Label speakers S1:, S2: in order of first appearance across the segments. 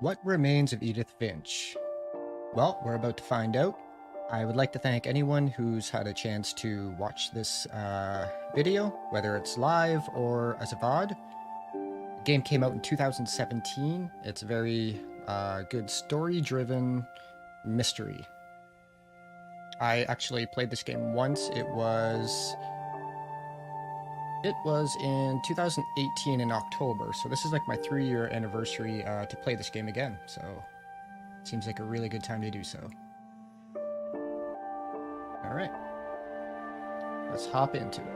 S1: What remains of Edith Finch? Well, we're about to find out. I would like to thank anyone who's had a chance to watch this video, whether it's live or as a VOD. The game came out in 2017. It's a very good story-driven mystery. I actually played this game once. It was in 2018 in October, so this is like my 3-year anniversary to play this game again, so it seems like a really good time to do so. Alright, let's hop into it.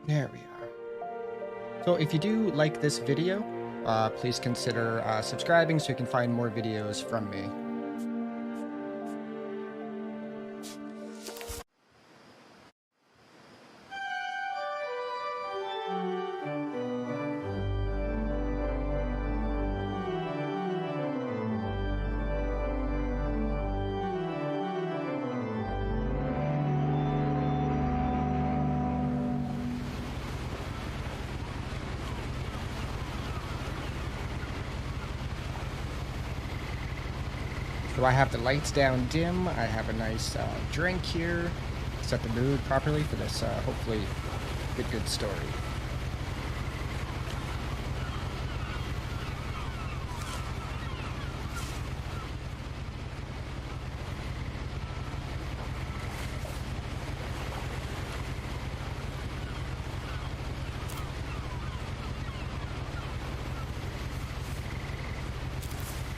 S1: There we are. So if you do like this video, please consider subscribing so you can find more videos from me. So I have the lights down dim, I have a nice drink here, set the mood properly for this hopefully good story.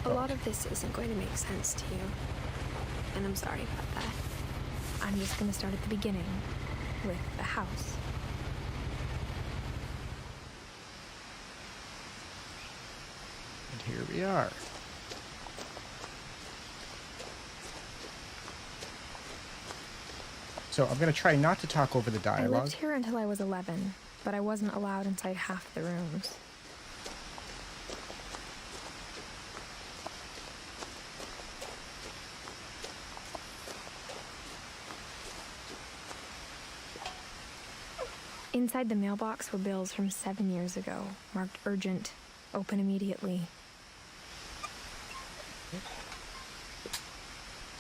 S2: A lot of this isn't going to make sense to you, and I'm sorry about that. I'm just going to start at the beginning, with the house.
S1: And here we are. So I'm going to try not to talk over the dialogue.
S2: I lived here until I was 11, but I wasn't allowed inside half the rooms. Inside the mailbox were bills from 7 years ago, marked urgent, open immediately.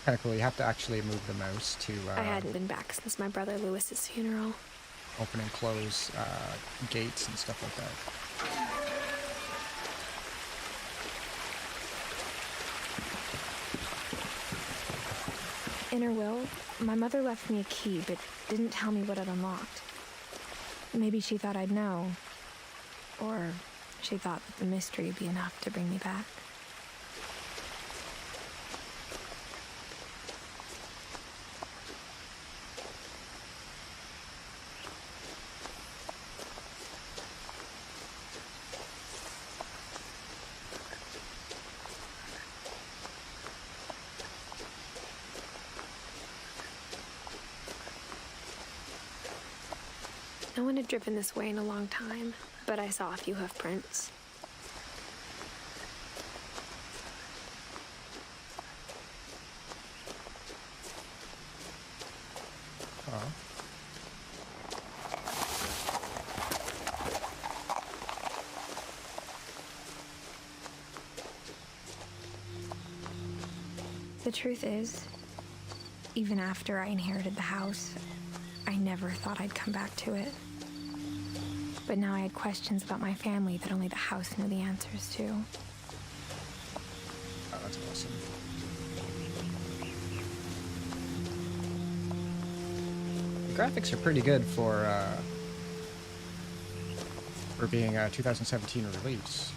S1: Kind of cool, you have to actually move the mouse to
S2: I hadn't been back since my brother Lewis's funeral.
S1: open and close gates and stuff like that.
S2: In her will, my mother left me a key, but didn't tell me what it unlocked. Maybe she thought I'd know. Or she thought that the mystery would be enough to bring me back. No one had driven this way in a long time, but I saw a few hoof prints.
S1: Oh.
S2: The truth is, even after I inherited the house, I never thought I'd come back to it. But now I had questions about my family that only the house knew the answers to.
S1: Oh, that's awesome. The graphics are pretty good for being a 2017 release.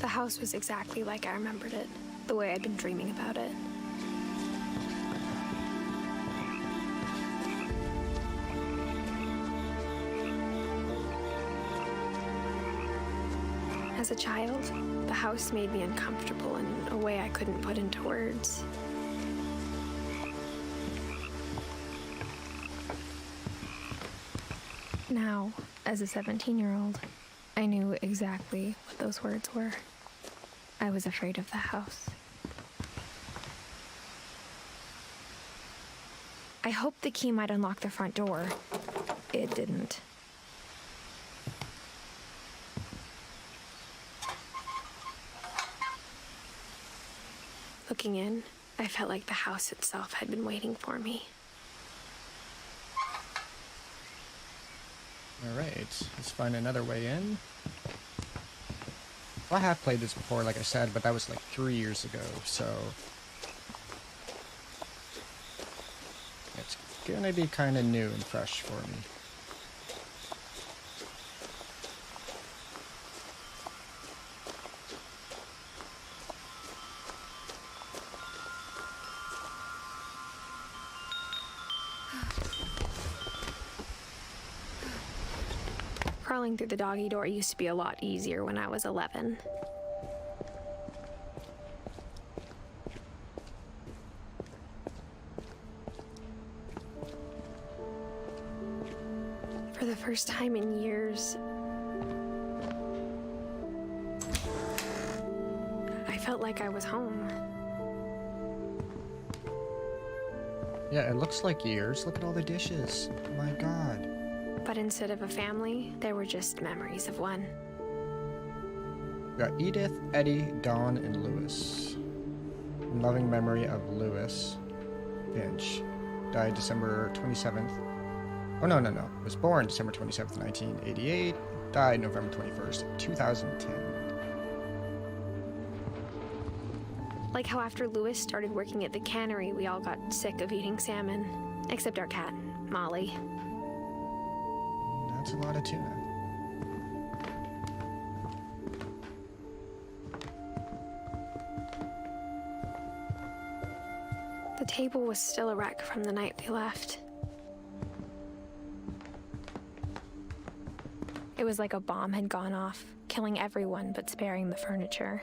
S2: The house was exactly like I remembered it, the way I'd been dreaming about it. As a child, the house made me uncomfortable in a way I couldn't put into words. Now, as a 17-year-old, I knew exactly what those words were. I was afraid of the house. I hoped the key might unlock the front door. It didn't. Looking in, I felt like the house itself had been waiting for me.
S1: Alright, let's find another way in. Well, I have played this before, like I said, but that was like 3 years ago, so... it's gonna be kind of new and fresh for me.
S2: Crawling through the doggy door used to be a lot easier when I was 11. For the first time in years, I felt like I was home.
S1: Yeah, it looks like years. Look at all the dishes. Oh my god.
S2: But instead of a family, there were just memories of one.
S1: We got Edith, Eddie, Dawn, and Lewis. In loving memory of Lewis Finch. Died December 27th. Oh, no. Was born December 27th, 1988. Died November 21st, 2010.
S2: Like how after Lewis started working at the cannery, we all got sick of eating salmon. Except our cat, Molly.
S1: That's a lot of tuna.
S2: The table was still a wreck from the night we left. It was like a bomb had gone off, killing everyone but sparing the furniture.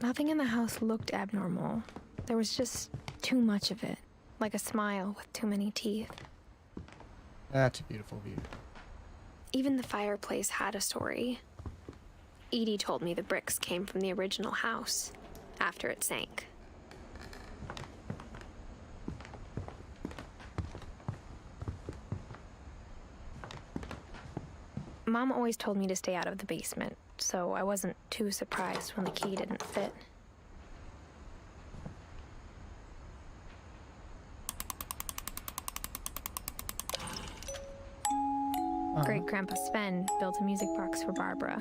S2: Nothing in the house looked abnormal. There was just too much of it, like a smile with too many teeth.
S1: That's a beautiful view.
S2: Even the fireplace had a story. Edie told me the bricks came from the original house, after it sank. Mom always told me to stay out of the basement, so I wasn't too surprised when the key didn't fit. Great-Grandpa Sven built a music box for Barbara,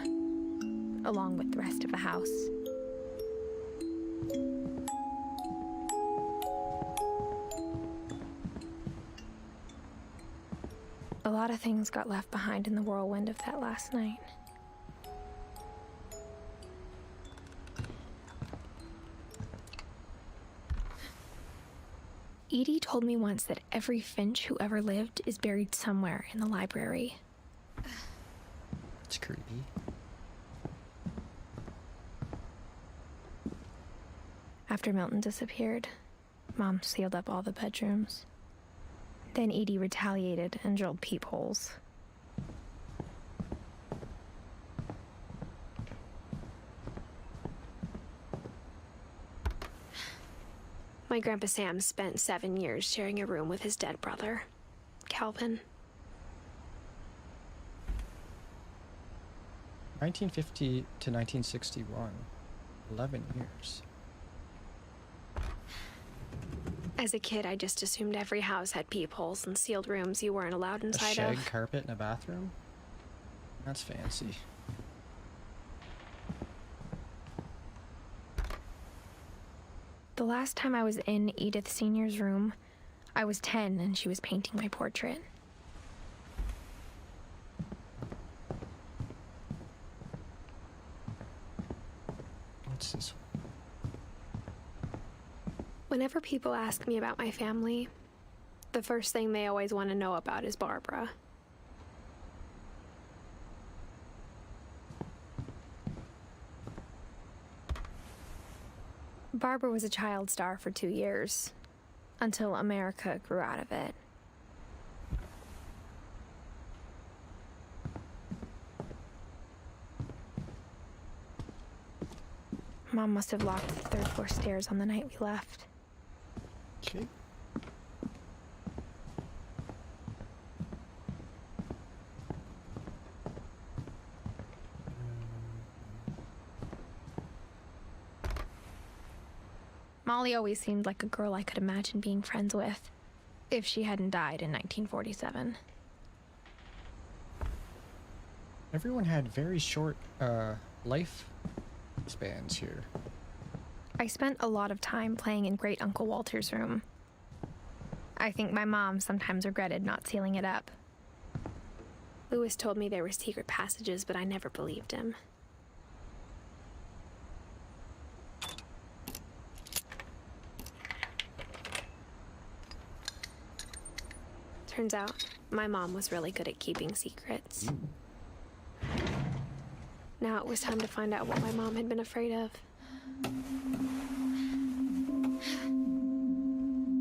S2: along with the rest of the house. A lot of things got left behind in the whirlwind of that last night. Edie told me once that every Finch who ever lived is buried somewhere in the library.
S1: It's creepy.
S2: After Milton disappeared, Mom sealed up all the bedrooms. Then Edie retaliated and drilled peepholes. My Grandpa Sam spent 7 years sharing a room with his dead brother, Calvin.
S1: 1950 to 1961. 11 years.
S2: As a kid, I just assumed every house had peepholes and sealed rooms you weren't allowed inside
S1: A
S2: of.
S1: shag carpet in a bathroom? That's fancy.
S2: The last time I was in Edith Sr.'s room, I was 10 and she was painting my portrait.
S1: What's this one?
S2: Whenever people ask me about my family, the first thing they always want to know about is Barbara. Barbara was a child star for 2 years, until America grew out of it. Mom must have locked the third floor stairs on the night we left.
S1: Okay.
S2: Molly always seemed like a girl I could imagine being friends with, if she hadn't died in 1947.
S1: Everyone had very short life spans here.
S2: I spent a lot of time playing in Great Uncle Walter's room. I think my mom sometimes regretted not sealing it up. Lewis told me there were secret passages, but I never believed him. Turns out, my mom was really good at keeping secrets. Now it was time to find out what my mom had been afraid of.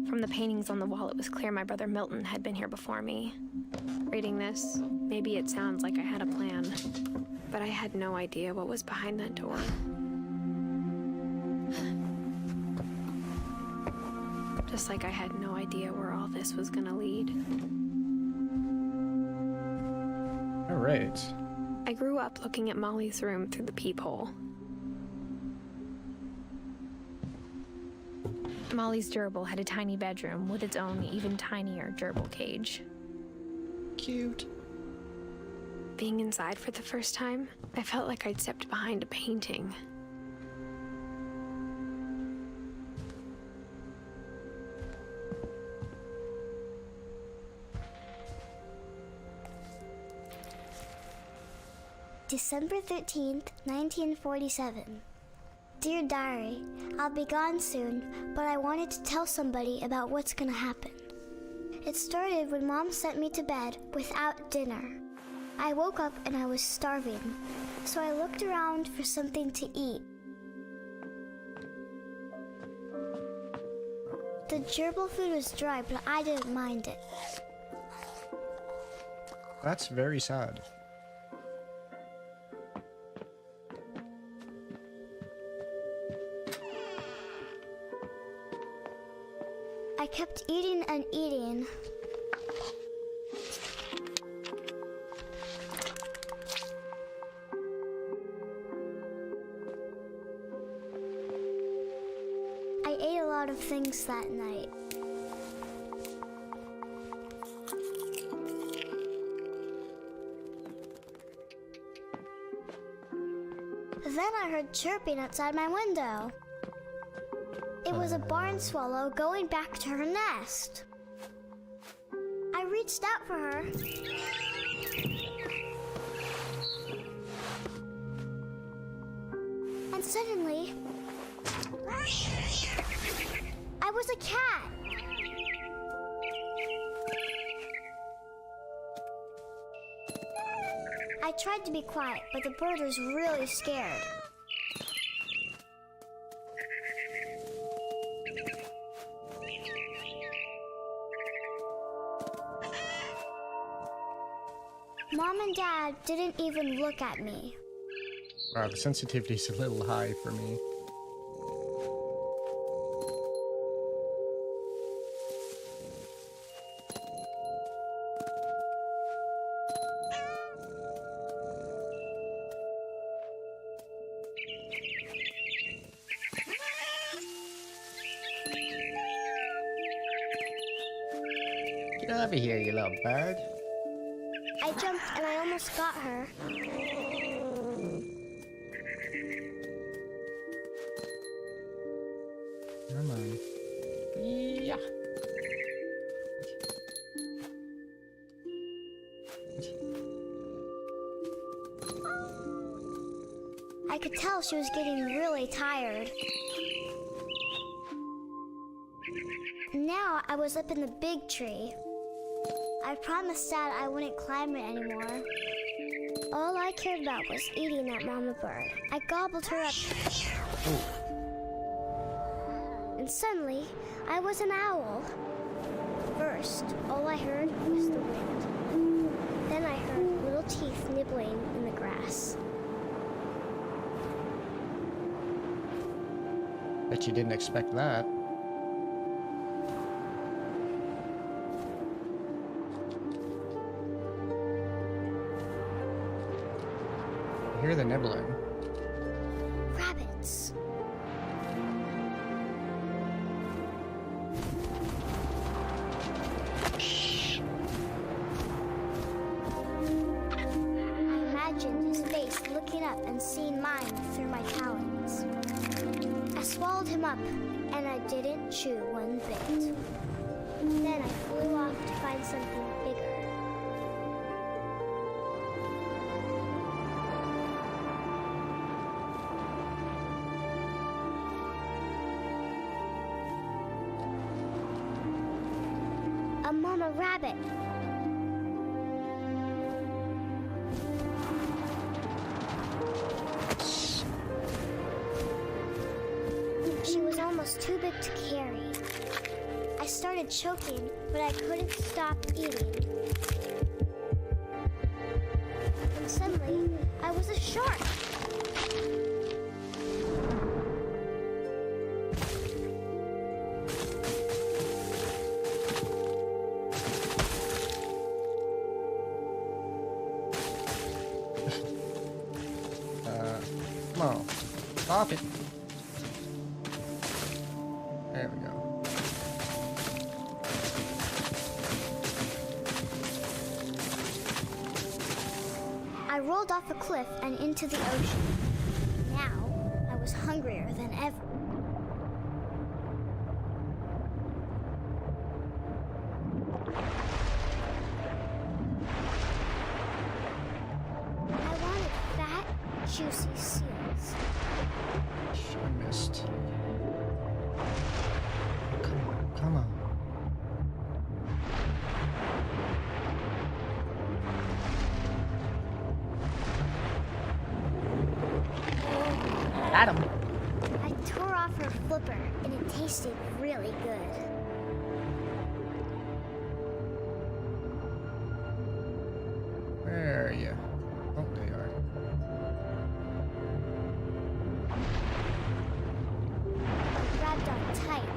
S2: From the paintings on the wall, it was clear my brother Milton had been here before me. Reading this, maybe it sounds like I had a plan, but I had no idea what was behind that door. Just like I had no idea where all this was gonna lead.
S1: All right.
S2: I grew up looking at Molly's room through the peephole. Molly's gerbil had a tiny bedroom with its own even tinier gerbil cage.
S1: Cute.
S2: Being inside for the first time, I felt like I'd stepped behind a painting.
S3: December 13th, 1947. Dear Diary, I'll be gone soon, but I wanted to tell somebody about what's gonna happen. It started when Mom sent me to bed without dinner. I woke up and I was starving, so I looked around for something to eat. The gerbil food was dry, but I didn't mind it.
S1: That's very sad.
S3: I kept eating and eating. I ate a lot of things that night. Then I heard chirping outside my window. It was a barn swallow going back to her nest. I reached out for her. And suddenly, I was a cat. I tried to be quiet, but the bird was really scared. Mom and Dad didn't even look at me.
S1: Wow, the sensitivity's a little high for me. Get over here, you little bird.
S3: I jumped and I almost got her.
S1: Come on. Yeah.
S3: I could tell she was getting really tired. Now I was up in the big tree. I promised Dad I wouldn't climb it anymore. All I cared about was eating that mama bird. I gobbled her up.
S1: Oh.
S3: And suddenly, I was an owl. First, all I heard was the wind. Then I heard little teeth nibbling in the grass.
S1: Bet you didn't expect that. I hear the nibbling.
S3: Rabbits. I imagined his face looking up and seeing mine through my talons. I swallowed him up, and I didn't chew one bit. Then I flew off to find something bigger. A mama rabbit. She was almost too big to carry. I started choking, but I couldn't stop eating. And suddenly, I was a shark.
S1: Come on. Stop it. There we go.
S3: I rolled off a cliff and into the ocean. Now, I was hungrier than ever. I wanted fat, juicy seals.
S1: I missed. Come on, come on. Got him.
S3: I tore off her flipper, and it tasted really good.
S1: Where are you? Oh, there you are.
S3: I grabbed on tight.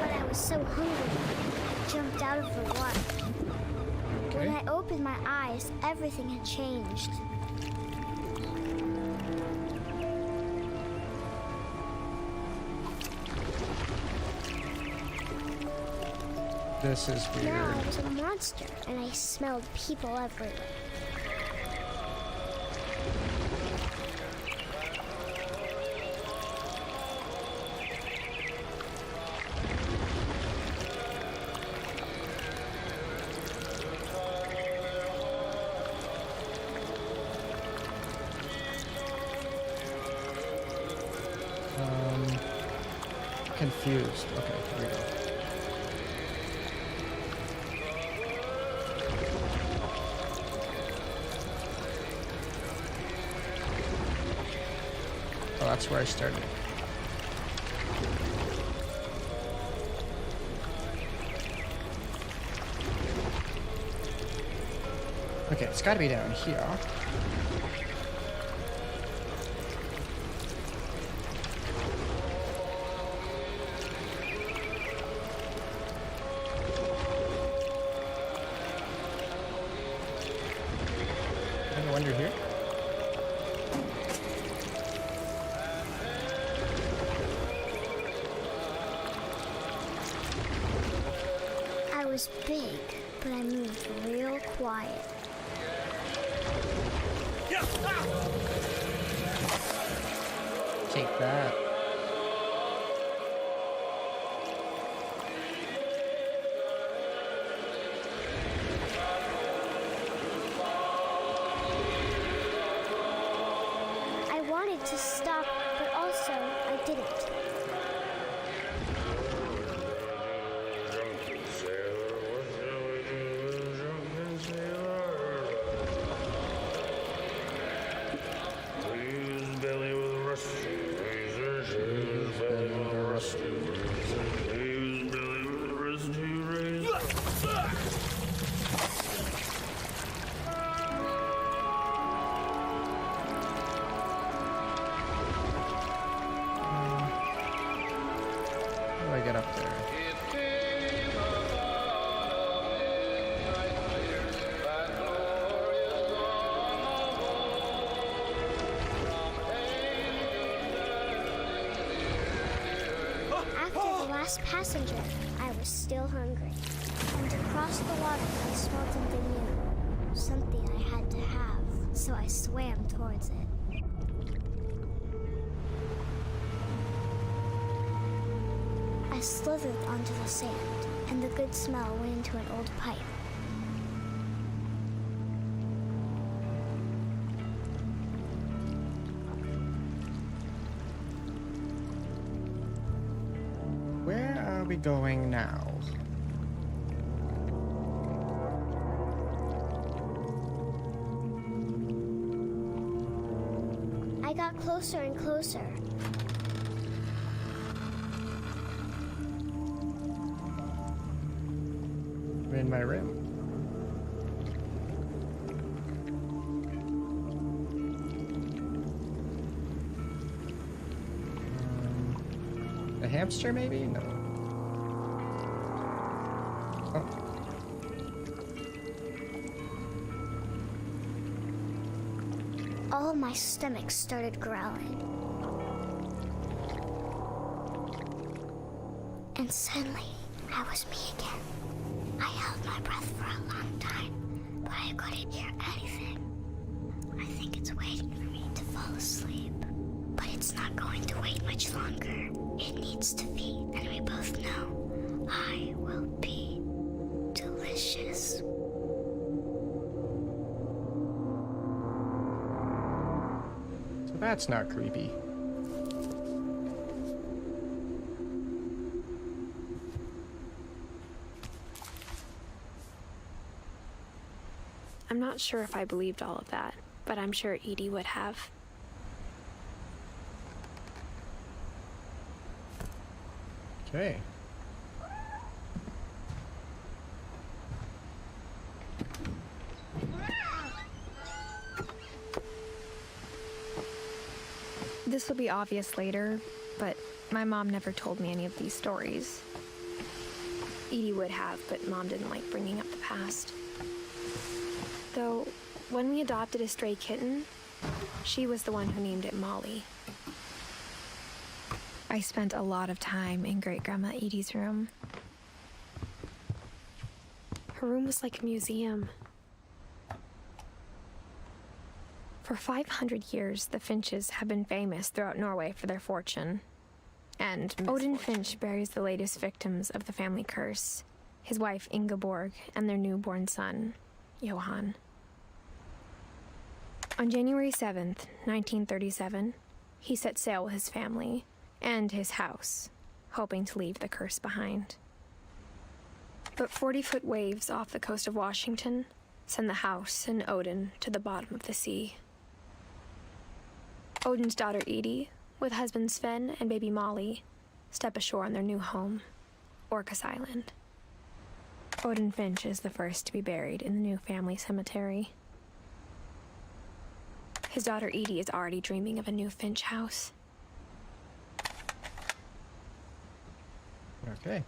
S3: But I was so hungry, I jumped out of the water. When
S1: Okay.
S3: I opened my eyes, everything had changed.
S1: This is weird.
S3: Now I was a monster, and I smelled people everywhere.
S1: Confused. Okay, here we go. Oh, that's where I started. Okay, it's gotta be down here. I wonder here.
S3: I was big, but I moved real quiet.
S1: Take that.
S3: I wanted to stop, but also I didn't.
S1: up there.
S3: After the last passenger, I was still hungry. And across the water, I smelled something new. Something I had to have, so I swam towards it. I slithered onto the sand, and the good smell went into an old pipe.
S1: Where are we going now?
S3: I got closer and closer.
S1: I'm in my room. A hamster, maybe? No. Oh.
S3: All of my stomach started growling. And suddenly, I was me again. I held my breath for a long time, but I couldn't hear anything. I think it's waiting for me to fall asleep. But it's not going to wait much longer. It needs to feed, and we both know I will be delicious.
S1: So that's not creepy.
S2: I'm not sure if I believed all of that, but I'm sure Edie would have.
S1: Okay.
S2: This will be obvious later, but my mom never told me any of these stories. Edie would have, but Mom didn't like bringing up the past. Though, when we adopted a stray kitten, she was the one who named it Molly. I spent a lot of time in Great-Grandma Edie's room. Her room was like a museum. For 500 years, the Finches have been famous throughout Norway for their fortune. And Odin Finch buries the latest victims of the family curse, his wife Ingeborg and their newborn son, Johan. On January 7th, 1937, he set sail with his family and his house, hoping to leave the curse behind. But 40-foot waves off the coast of Washington send the house and Odin to the bottom of the sea. Odin's daughter Edie, with husband Sven and baby Molly, step ashore on their new home, Orcas Island. Odin Finch is the first to be buried in the new family cemetery. His daughter Edie is already dreaming of a new Finch house.
S1: Okay.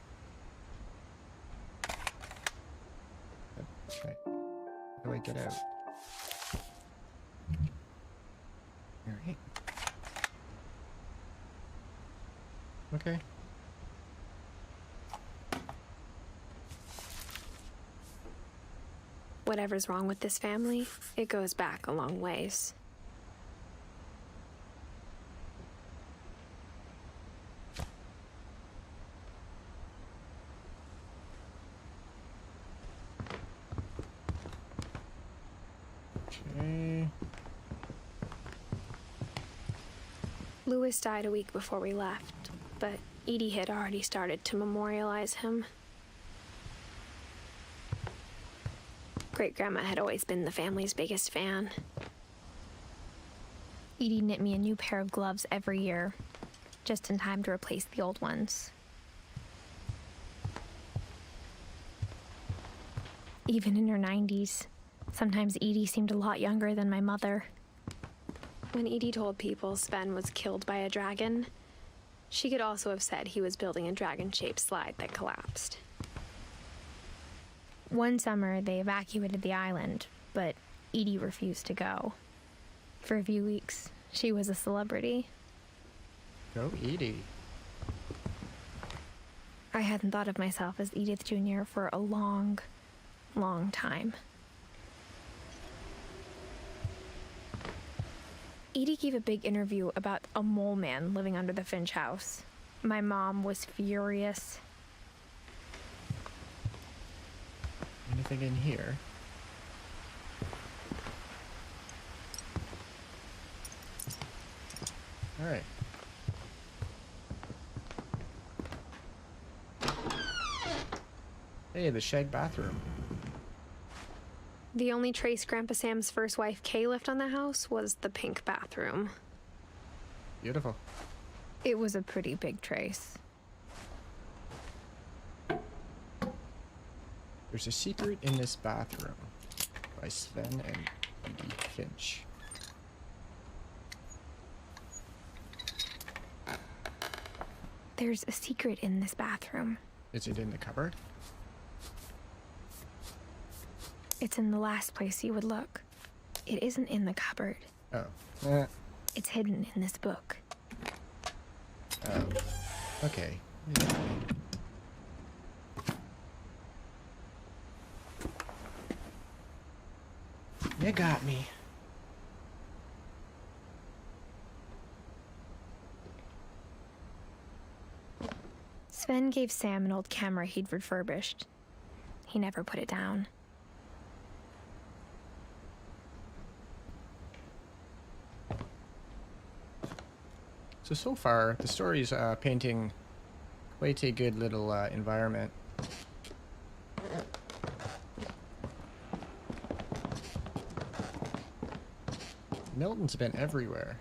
S1: That's right. How do I get out? Alright. Okay.
S2: Whatever's wrong with this family, it goes back a long ways.
S1: Okay.
S2: Louis died a week before we left, but Edie had already started to memorialize him. Great-Grandma had always been the family's biggest fan. Edie knit me a new pair of gloves every year, just in time to replace the old ones. Even in her 90s, sometimes Edie seemed a lot younger than my mother. When Edie told people Sven was killed by a dragon, She could also have said he was building a dragon-shaped slide that collapsed. One summer, they evacuated the island, but Edie refused to go. For a few weeks, she was a celebrity.
S1: Go Edie.
S2: I hadn't thought of myself as Edith Jr. for a long, long time. Edie gave a big interview about a mole man living under the Finch house. My mom was furious.
S1: Anything in here? All right. Hey, the shag bathroom.
S2: The only trace Grandpa Sam's first wife, Kay, left on the house was the pink bathroom.
S1: Beautiful.
S2: It was a pretty big trace.
S1: There's a secret in this bathroom by Sven and Edith Finch.
S2: There's a secret in this bathroom.
S1: Is it in the cupboard?
S2: It's in the last place you would look. It isn't in the cupboard.
S1: Oh.
S2: It's hidden in this book.
S1: Oh. Okay. You got me.
S2: Sven gave Sam an old camera he'd refurbished. He never put it down.
S1: So far, the story's painting quite a good little environment. Milton's been everywhere.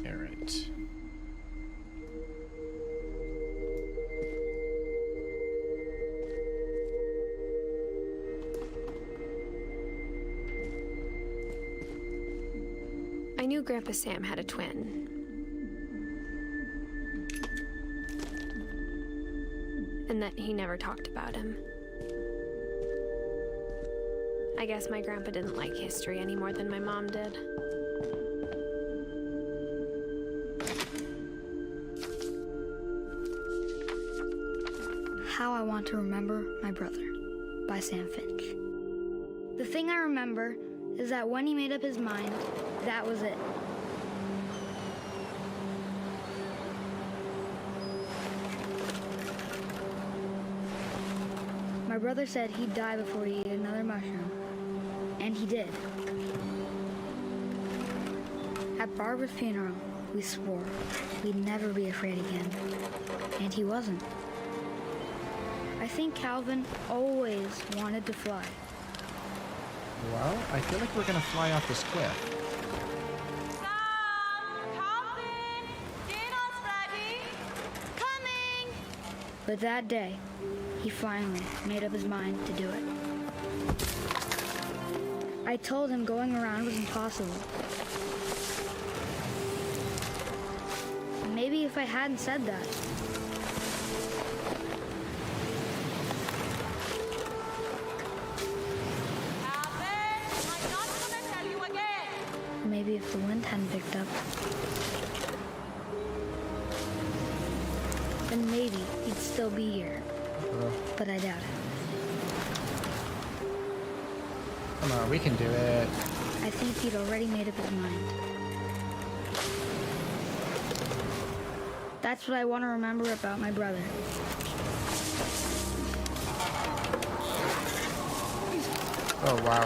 S1: Alright.
S2: I knew Grandpa Sam had a twin. And that he never talked about him. I guess my grandpa didn't like history any more than my mom did.
S4: How I Want to Remember My Brother by Sam Finch. The thing I remember is that when he made up his mind, that was it. My brother said he'd die before he ate another mushroom, and he did. At Barbara's funeral, we swore we'd never be afraid again, and he wasn't. I think Calvin always wanted to fly.
S1: Well, I feel like we're gonna fly off this cliff.
S5: Calvin, dinner's ready. Coming.
S4: But that day, he finally made up his mind to do it. I told him going around was impossible. Maybe if I hadn't said that,
S5: Calvin, I'm not gonna tell you again.
S4: maybe if the wind hadn't picked up, then maybe he'd still be here. But I doubt it.
S1: Come on, we can do it.
S4: I think he'd already made up his mind. That's what I want to remember about my brother.
S1: Oh, wow.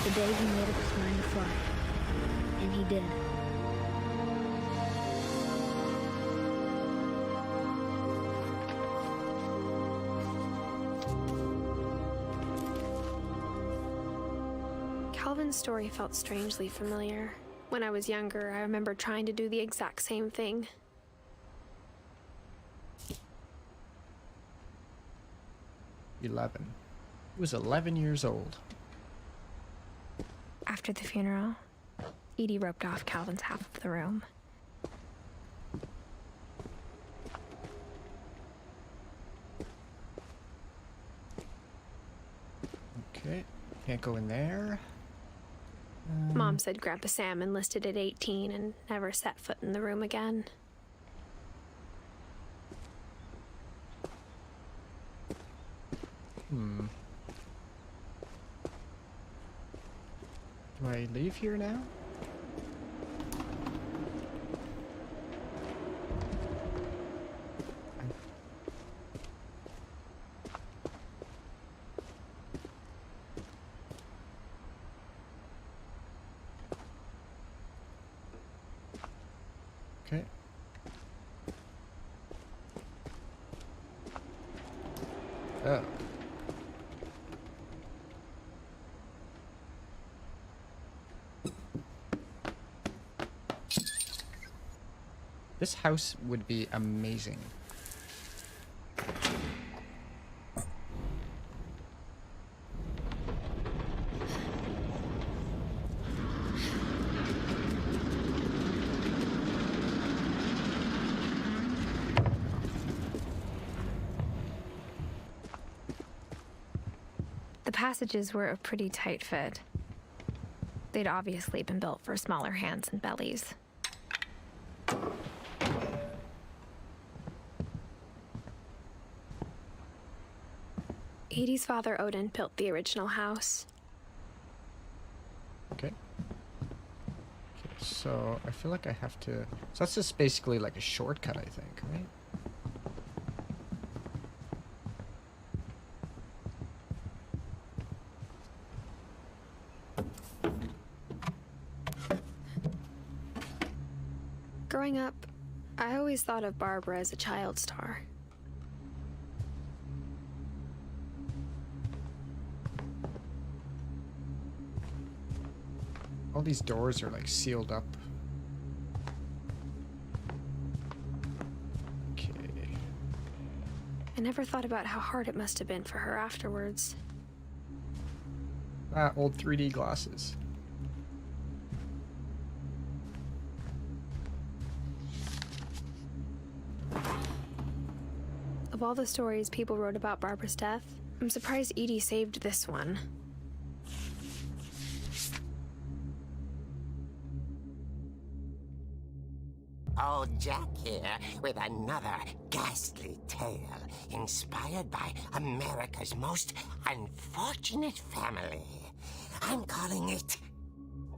S4: The day he made up his mind to fly. And he did.
S2: Calvin's story felt strangely familiar. When I was younger, I remember trying to do the exact same thing.
S1: 11. He was 11 years old.
S2: After the funeral, Edie roped off Calvin's half of the room.
S1: Okay, can't go in there.
S2: Mom said Grandpa Sam enlisted at 18 and never set foot in the room again.
S1: Do I leave here now? Okay. Oh. This house would be amazing.
S2: The passages were a pretty tight fit. They'd obviously been built for smaller hands and bellies. Edie's father, Odin, built the original house.
S1: Okay. So I feel like I have to... So that's just basically like a shortcut, I think, right?
S2: Growing up, I always thought of Barbara as a child star.
S1: All these doors are like sealed up. Okay.
S2: I never thought about how hard it must have been for her afterwards.
S1: Ah, old 3D glasses.
S2: Of all the stories people wrote about Barbara's death, I'm surprised Edie saved this one.
S6: Old Jack here with another ghastly tale inspired by America's most unfortunate family. I'm calling it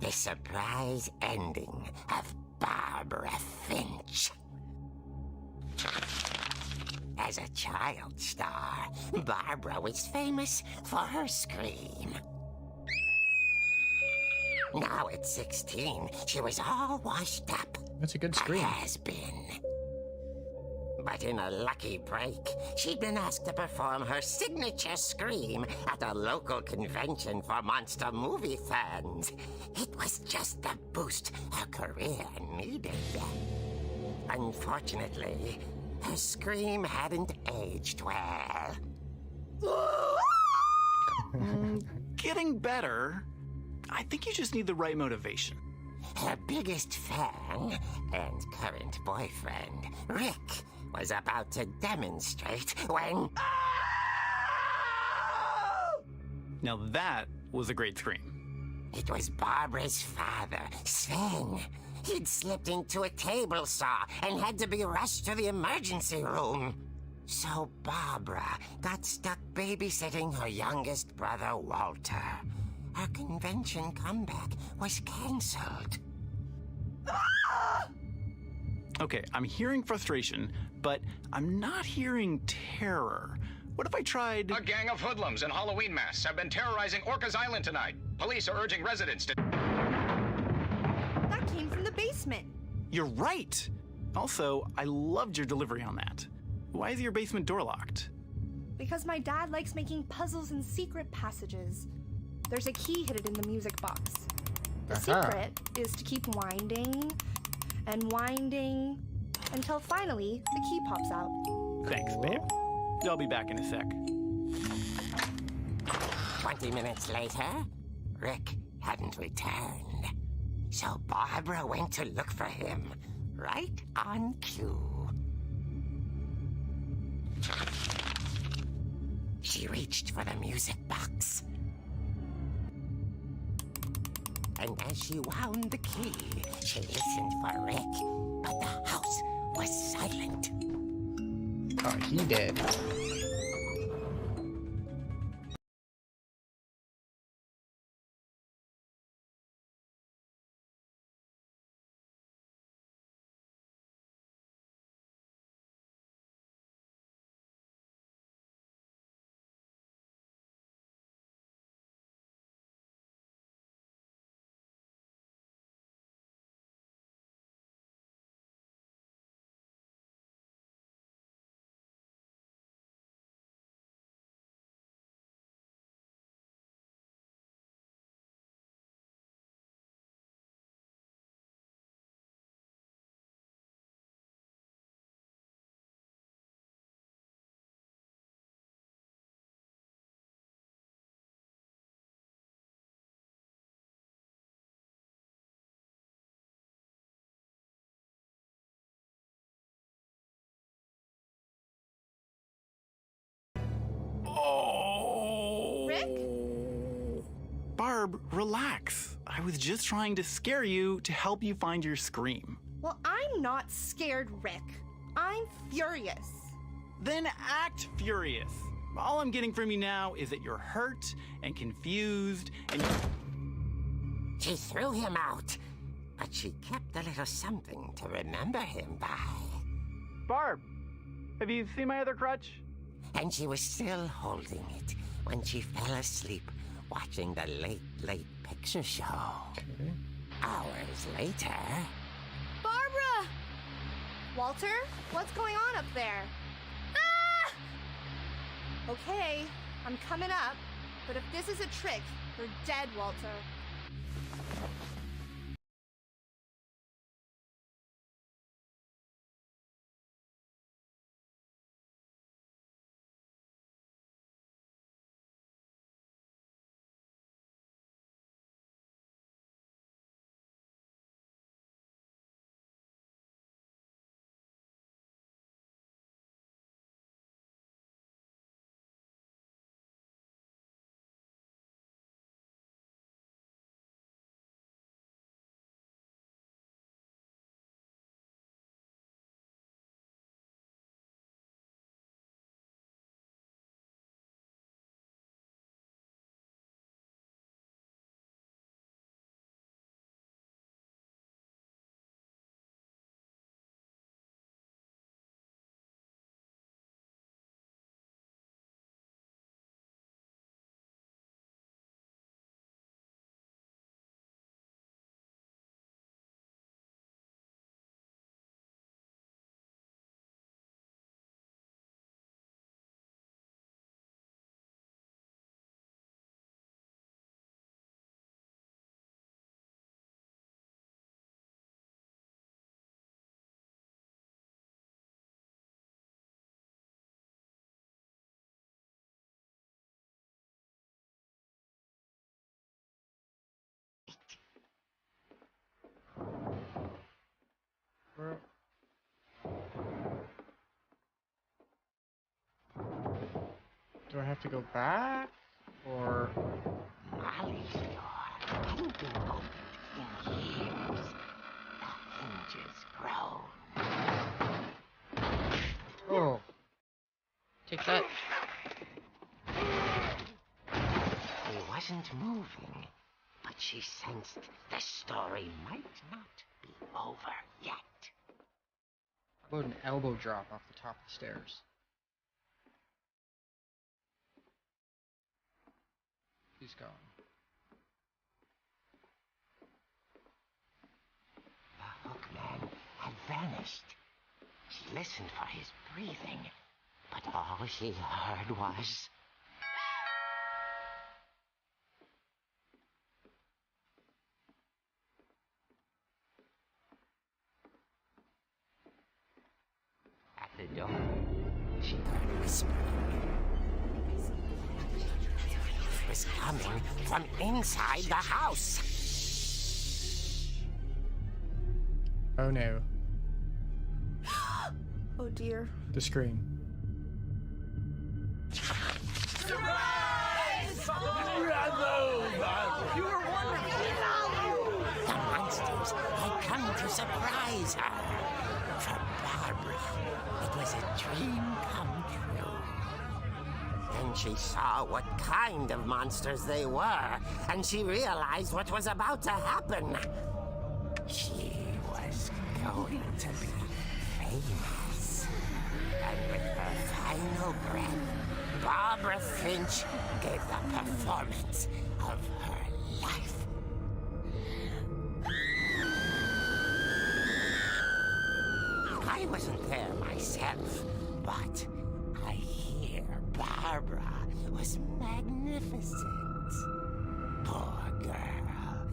S6: The Surprise Ending of Barbara Finch. As a child star, Barbara was famous for her scream. Now at 16, she was all washed up.
S1: That's a good scream.
S6: Has been. But in a lucky break, she'd been asked to perform her signature scream at a local convention for monster movie fans. It was just the boost her career needed. Unfortunately, her scream hadn't aged well.
S7: Getting better. I think you just need the right motivation.
S6: Her biggest fan and current boyfriend, Rick, was about to demonstrate when...
S7: Now that was a great scream.
S6: It was Barbara's father, Sven. He'd slipped into a table saw and had to be rushed to the emergency room. So Barbara got stuck babysitting her youngest brother, Walter. Her convention comeback was cancelled.
S7: Okay, I'm hearing frustration, but I'm not hearing terror. What if I tried...
S8: A gang of hoodlums in Halloween masks have been terrorizing Orcas Island tonight. Police are urging residents to...
S5: That came from the basement.
S7: You're right! Also, I loved your delivery on that. Why is your basement door locked?
S5: Because my dad likes making puzzles and secret passages. There's a key hidden in the music box. The secret is to keep winding and winding until finally the key pops out.
S7: Thanks, babe. I'll be back in a sec.
S6: 20 minutes later, Rick hadn't returned. So Barbara went to look for him, right on cue. She reached for the music box. And as she wound the key, she listened for Rick, but the house was silent.
S1: Oh, he did.
S5: Rick?
S7: Barb, relax. I was just trying to scare you to help you find your scream.
S5: Well, I'm not scared, Rick. I'm furious.
S7: Then act furious. All I'm getting from you now is that you're hurt and confused and
S6: She threw him out, but she kept a little something to remember him by.
S7: Barb, have you seen my other crutch?
S6: And she was still holding it when she fell asleep watching the late picture show. Hours later...
S5: Barbara! Walter, what's going on up there? Ah! Okay, I'm coming up, but if this is a trick, you're dead, Walter.
S1: Do I have to go back? Or...
S6: Molly's door hadn't been opened in years. The hinges groaned.
S1: Oh. Take that.
S6: He wasn't moving, but she sensed the story might not be over yet.
S1: How about an elbow drop off the top of the stairs? He's gone.
S6: The hookman had vanished. She listened for his breathing, but all she heard was... At the door, she heard whispering. was coming from inside the house.
S1: Oh no.
S5: Oh dear.
S1: The screen.
S6: The monsters had come to surprise her. For Barbara, it was a dream come true. Then she saw what kind of monsters they were, and she realized what was about to happen. She was going to be famous. And with her final breath, Barbara Finch gave the performance of her life. I wasn't there myself, but I hear Barbara was magnificent. Poor girl.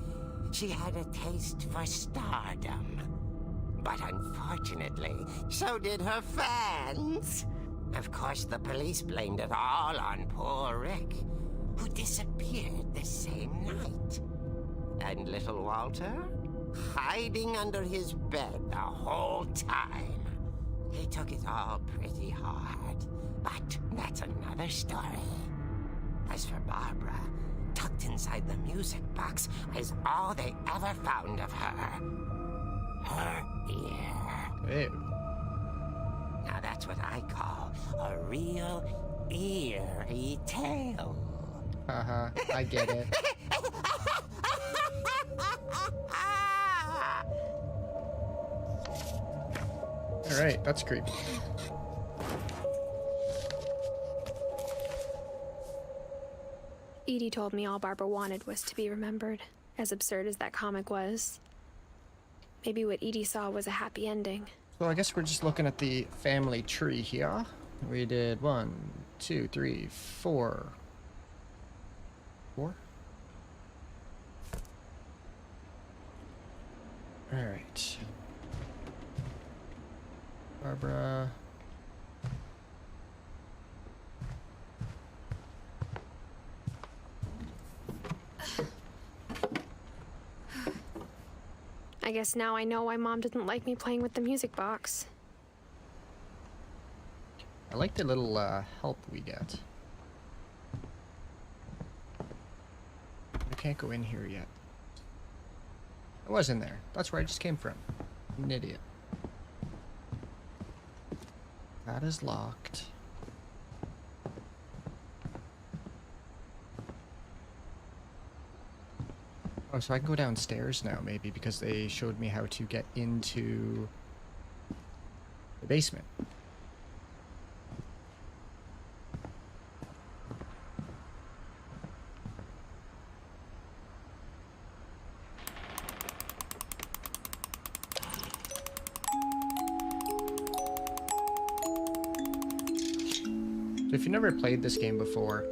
S6: She had a taste for stardom. But unfortunately, so did her fans. Of course, the police blamed it all on poor Rick, who disappeared the same night. And little Walter? Hiding under his bed the whole time. He took it all pretty hard, but that's another story. As for Barbara, tucked inside the music box is all they ever found of her. Her ear.
S1: Ew.
S6: Now that's what I call a real eerie tale.
S1: Haha, I get it. Alright, that's creepy.
S2: Edie told me all Barbara wanted was to be remembered, as absurd as that comic was. Maybe what Edie saw was a happy ending.
S1: So I guess we're just looking at the family tree here. We did 1, 2, 3, 4. 4? Alright. Barbara.
S2: I guess now I know why Mom didn't like me playing with the music box.
S1: I like the little help we get. I can't go in here yet. I was in there. That's where I just came from. I'm an idiot. That is locked. Oh, so I can go downstairs now, maybe, because they showed me how to get into the basement. So if you've never played this game before,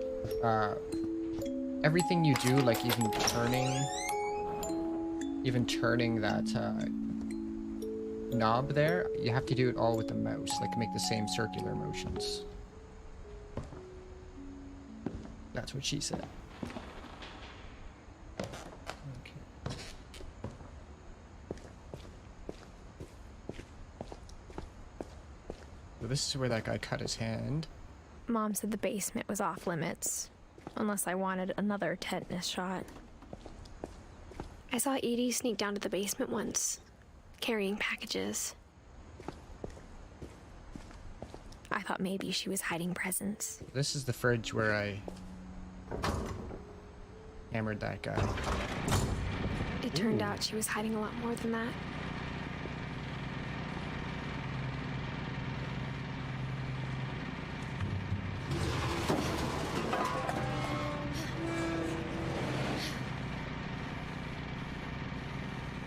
S1: everything you do, like even turning that knob there, you have to do it all with the mouse, like make the same circular motions. That's what she said. Okay. So this is where that guy cut his hand.
S2: Mom said the basement was off limits, unless I wanted another tetanus shot. I saw Edie sneak down to the basement once, carrying packages. I thought maybe she was hiding presents.
S1: This is the fridge where I hammered that guy.
S2: It turned out she was hiding a lot more than that.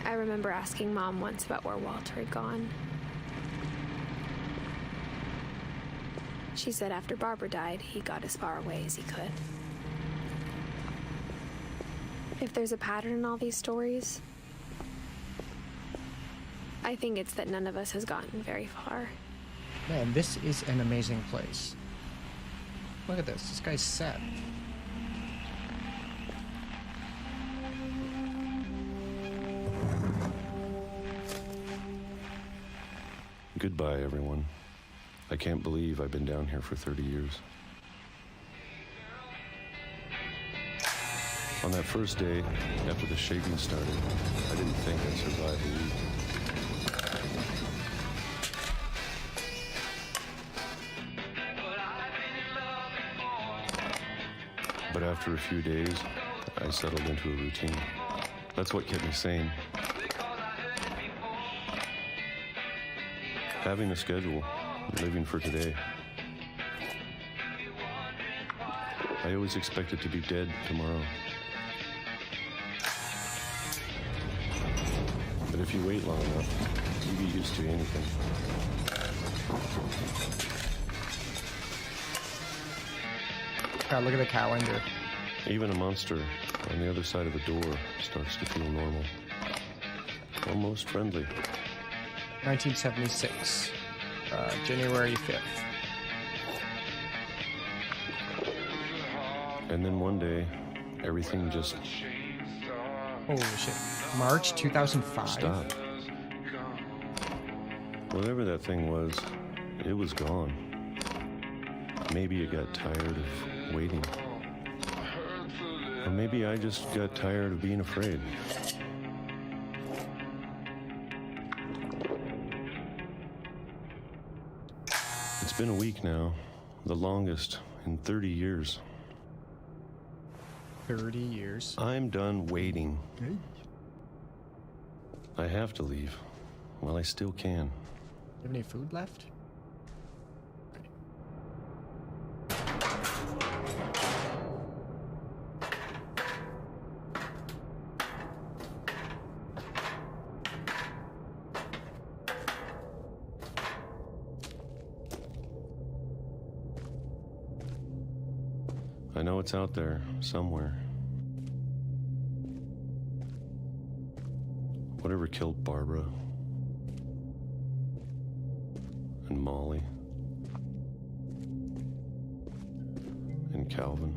S2: I remember asking Mom once about where Walter had gone. She said after Barbara died, he got as far away as he could. If there's a pattern in all these stories, I think it's that none of us has gotten very far.
S1: Man, this is an amazing place. Look at this. This guy's set.
S9: Goodbye, everyone. I can't believe I've been down here for 30 years. On that first day, after the shaking started, I didn't think I'd survive a week. But after a few days, I settled into a routine. That's what kept me sane. Having a schedule, living for today. I always expected to be dead tomorrow. But if you wait long enough, you get used to anything.
S1: God, look at the calendar.
S9: Even a monster on the other side of the door starts to feel normal. Almost friendly.
S1: 1976, January 5th.
S9: And then one day, everything just
S1: Holy shit. March 2005?
S9: stopped. Whatever that thing was, it was gone. Maybe it got tired of waiting. Or maybe I just got tired of being afraid. It's been a week now, the longest in 30 years.
S1: 30 years.
S9: I'm done waiting. I have to leave while I still can.
S1: You have any food left?
S9: I know it's out there somewhere. Whatever killed Barbara and Molly and Calvin.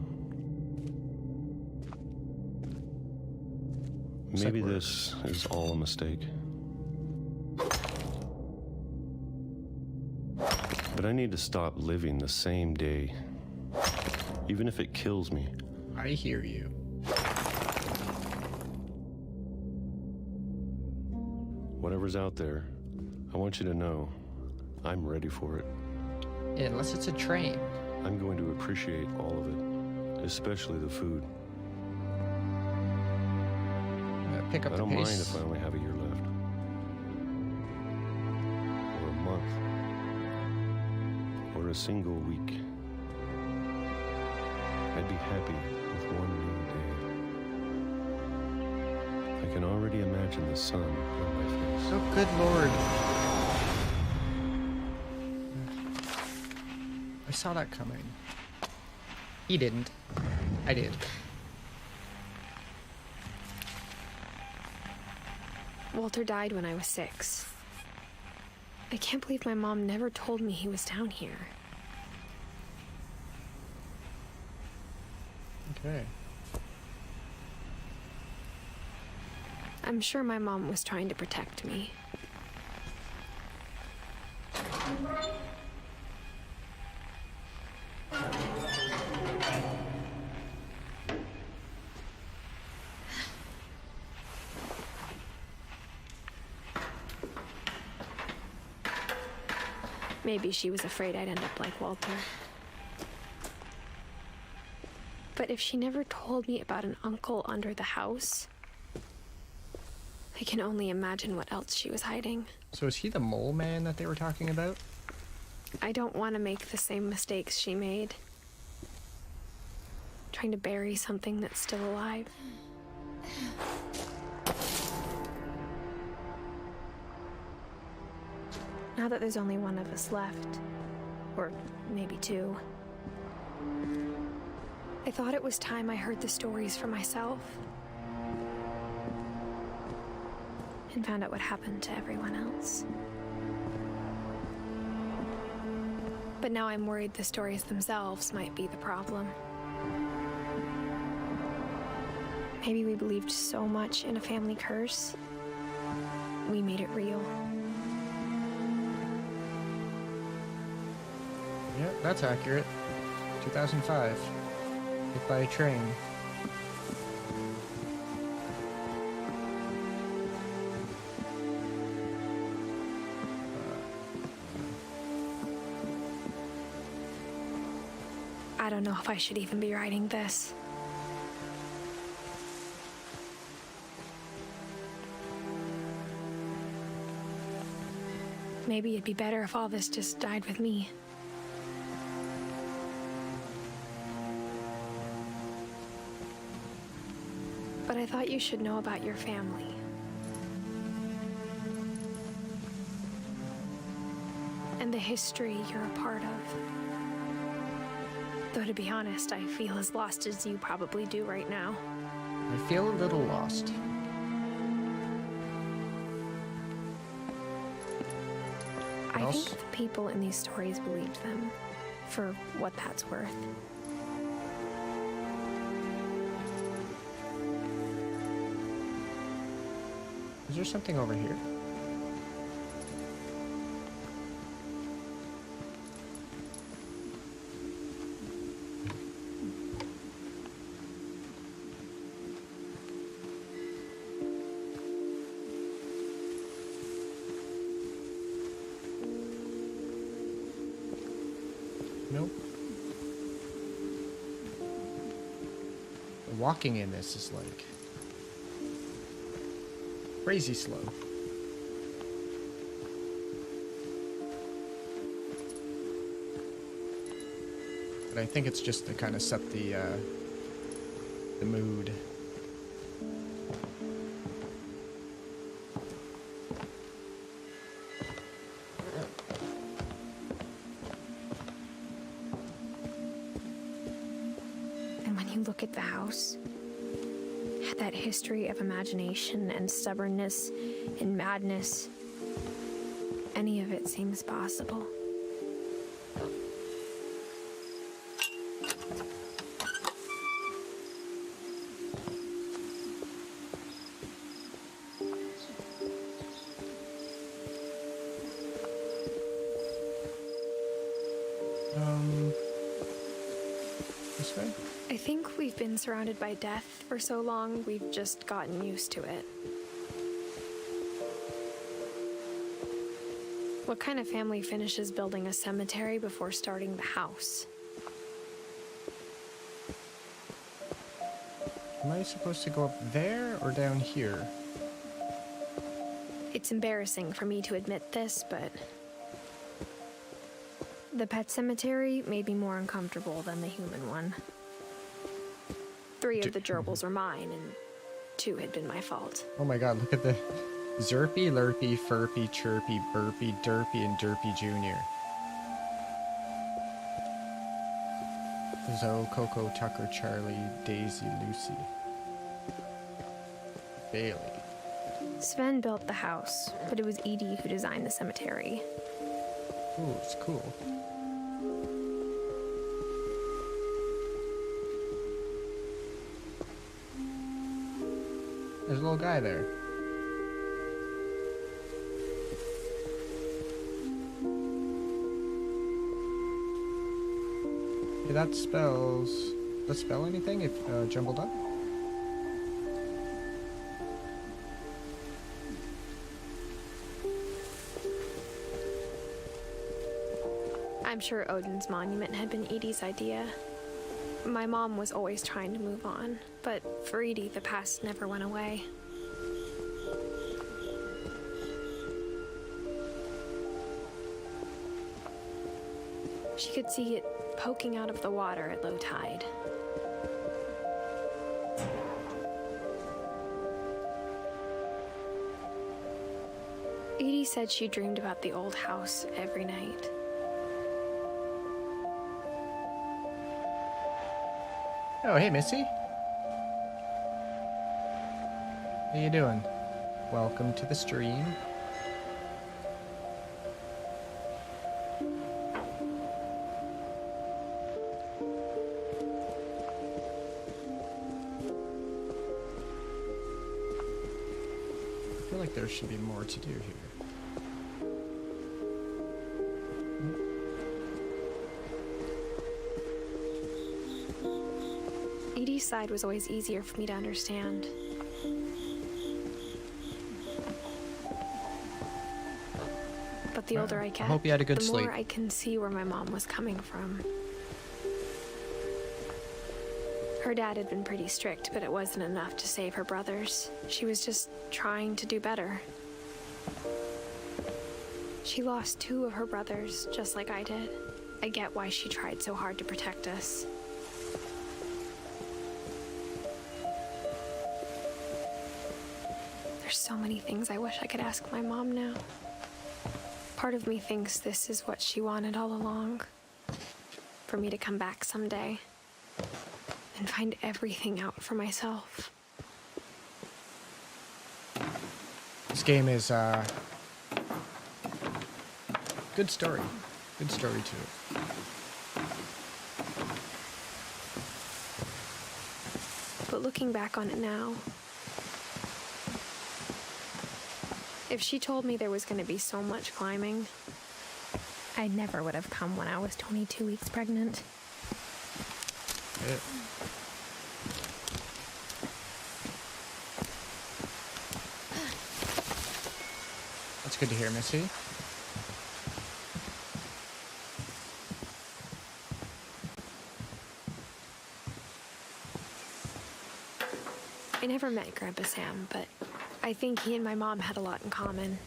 S9: Maybe this is all a mistake. But I need to stop living the same day, even if it kills me.
S1: I hear you.
S9: Whatever's out there, I want you to know I'm ready for it.
S1: Yeah, unless it's a train.
S9: I'm going to appreciate all of it, especially the food.
S1: Pick up
S9: I
S1: the
S9: don't mind
S1: pace.
S9: if I only have a year left. Or a month. Or a single week. I'd be happy with one new day. I can already imagine the sun on my face.
S1: Oh, good lord. I saw that coming. He didn't. I did.
S2: Walter died when I was 6. I can't believe my mom never told me he was down here.
S1: Okay.
S2: I'm sure my mom was trying to protect me. Maybe she was afraid I'd end up like Walter. But if she never told me about an uncle under the house, I can only imagine what else she was hiding.
S1: So is he the mole man that they were talking about?
S2: I don't want to make the same mistakes she made. Trying to bury something that's still alive. Now that there's only one of us left, or maybe 2, I thought it was time I heard the stories for myself and found out what happened to everyone else. But now I'm worried the stories themselves might be the problem. Maybe we believed so much in a family curse, we made it real.
S1: Yeah, that's accurate. 2005. Hit by a train.
S2: I don't know if I should even be writing this. Maybe it'd be better if all this just died with me. But I thought you should know about your family. And the history you're a part of. Though to be honest, I feel as lost as you probably do right now.
S1: I feel a little lost.
S2: I think the people in these stories believed them, for what that's worth.
S1: Is there something over here? Nope. Walking in this is like crazy slow. But I think it's just to kind of set the mood.
S2: And when you look at the house, that history of imagination and stubbornness and madness, any of it seems possible.
S1: This way?
S2: I think we've been surrounded by death for so long, we've just gotten used to it. What kind of family finishes building a cemetery before starting the house?
S1: Am I supposed to go up there or down here?
S2: It's embarrassing for me to admit this, but the pet cemetery made me more uncomfortable than the human one. 3 of the gerbils were mine, and 2 had been my fault.
S1: Oh my god, look at the Zerpy, Lurpy, Furpy, Chirpy, Burpy, Derpy, and Derpy Jr. Zoe, Coco, Tucker, Charlie, Daisy, Lucy. Bailey.
S2: Sven built the house, but it was Edie who designed the cemetery.
S1: Ooh, it's cool. There's a little guy there. Hey, that spells... Does that spell anything if jumbled up?
S2: I'm sure Odin's monument had been Edie's idea. My mom was always trying to move on, but for Edie, the past never went away. She could see it poking out of the water at low tide. Edie said she dreamed about the old house every night.
S1: Oh, hey, Missy. How you doing? Welcome to the stream. I feel like there should be more to do here.
S2: East Side was always easier for me to understand. But the older I get,
S1: hope you had a good
S2: the
S1: sleep.
S2: more I can see where my mom was coming from. Her dad had been pretty strict, but it wasn't enough to save her brothers. She was just trying to do better. She lost 2 of her brothers, just like I did. I get why she tried so hard to protect us. There's so many things I wish I could ask my mom now. Part of me thinks this is what she wanted all along. For me to come back someday and find everything out for myself.
S1: This game is, good story. Good story, too.
S2: But looking back on it now, if she told me there was going to be so much climbing, I never would have come when I was 22 weeks pregnant.
S1: Yeah. That's good to hear, Missy.
S2: I never met Grandpa Sam, but I think he and my mom had a lot in common.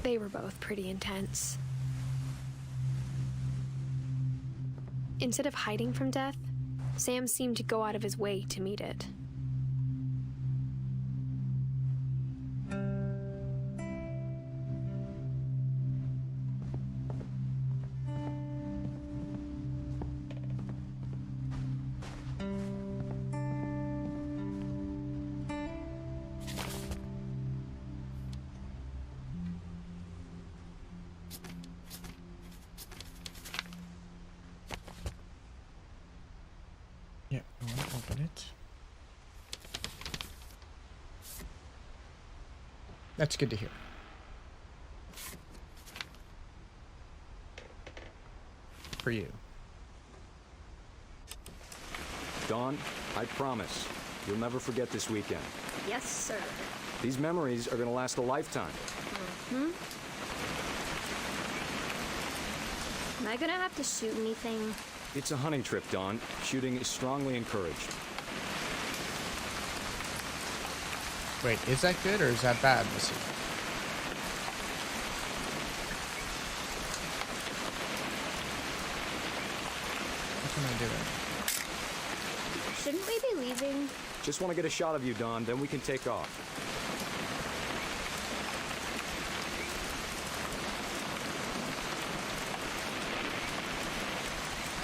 S2: They were both pretty intense. Instead of hiding from death, Sam seemed to go out of his way to meet it.
S1: Yeah, I want to open it. That's good to hear. For you.
S10: Dawn, I promise, you'll never forget this weekend.
S4: Yes, sir.
S10: These memories are gonna last a lifetime.
S4: Am I gonna have to shoot anything?
S10: It's a hunting trip, Dawn. Shooting is strongly encouraged.
S1: Wait, is that good or is that bad, Missy? What am I doing?
S4: Shouldn't we be leaving?
S10: Just want to get a shot of you, Dawn, then we can take off.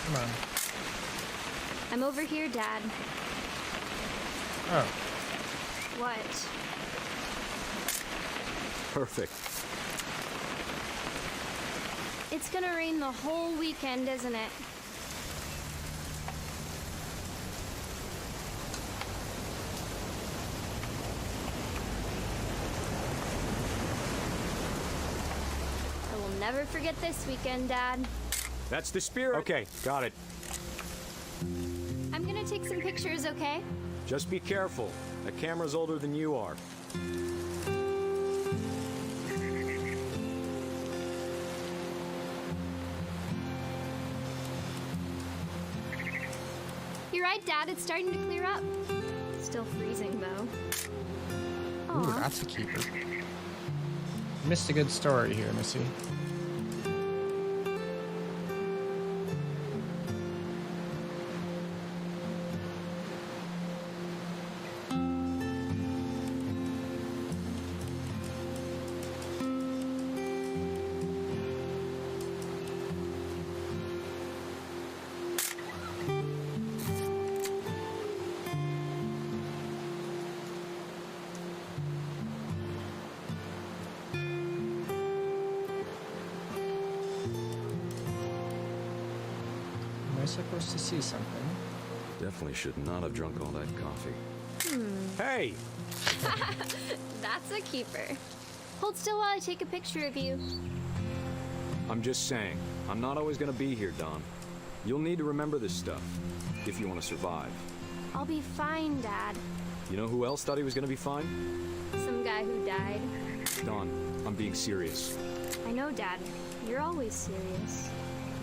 S1: Come on.
S4: I'm over here, Dad.
S1: Oh,
S4: What?
S10: Perfect.
S4: It's gonna rain the whole weekend, isn't it? I will never forget this weekend, Dad.
S10: That's the spirit. Okay, got it.
S4: I'm gonna take some pictures, okay?
S10: Just be careful. The camera's older than you are.
S4: You're right, Dad. It's starting to clear up. Still freezing, though.
S1: ooh,
S4: Aw.
S1: that's a keeper. Missed a good story here, Missy. Am I supposed to see something?
S10: Definitely should not have drunk all that coffee. Hey!
S4: That's a keeper. Hold still while I take a picture of you.
S10: I'm just saying, I'm not always gonna be here, Don. You'll need to remember this stuff, if you want to survive.
S11: I'll be fine, Dad.
S10: You know who else thought he was gonna be fine?
S11: Some guy who died.
S10: Don, I'm being serious.
S11: I know, Dad. You're always serious.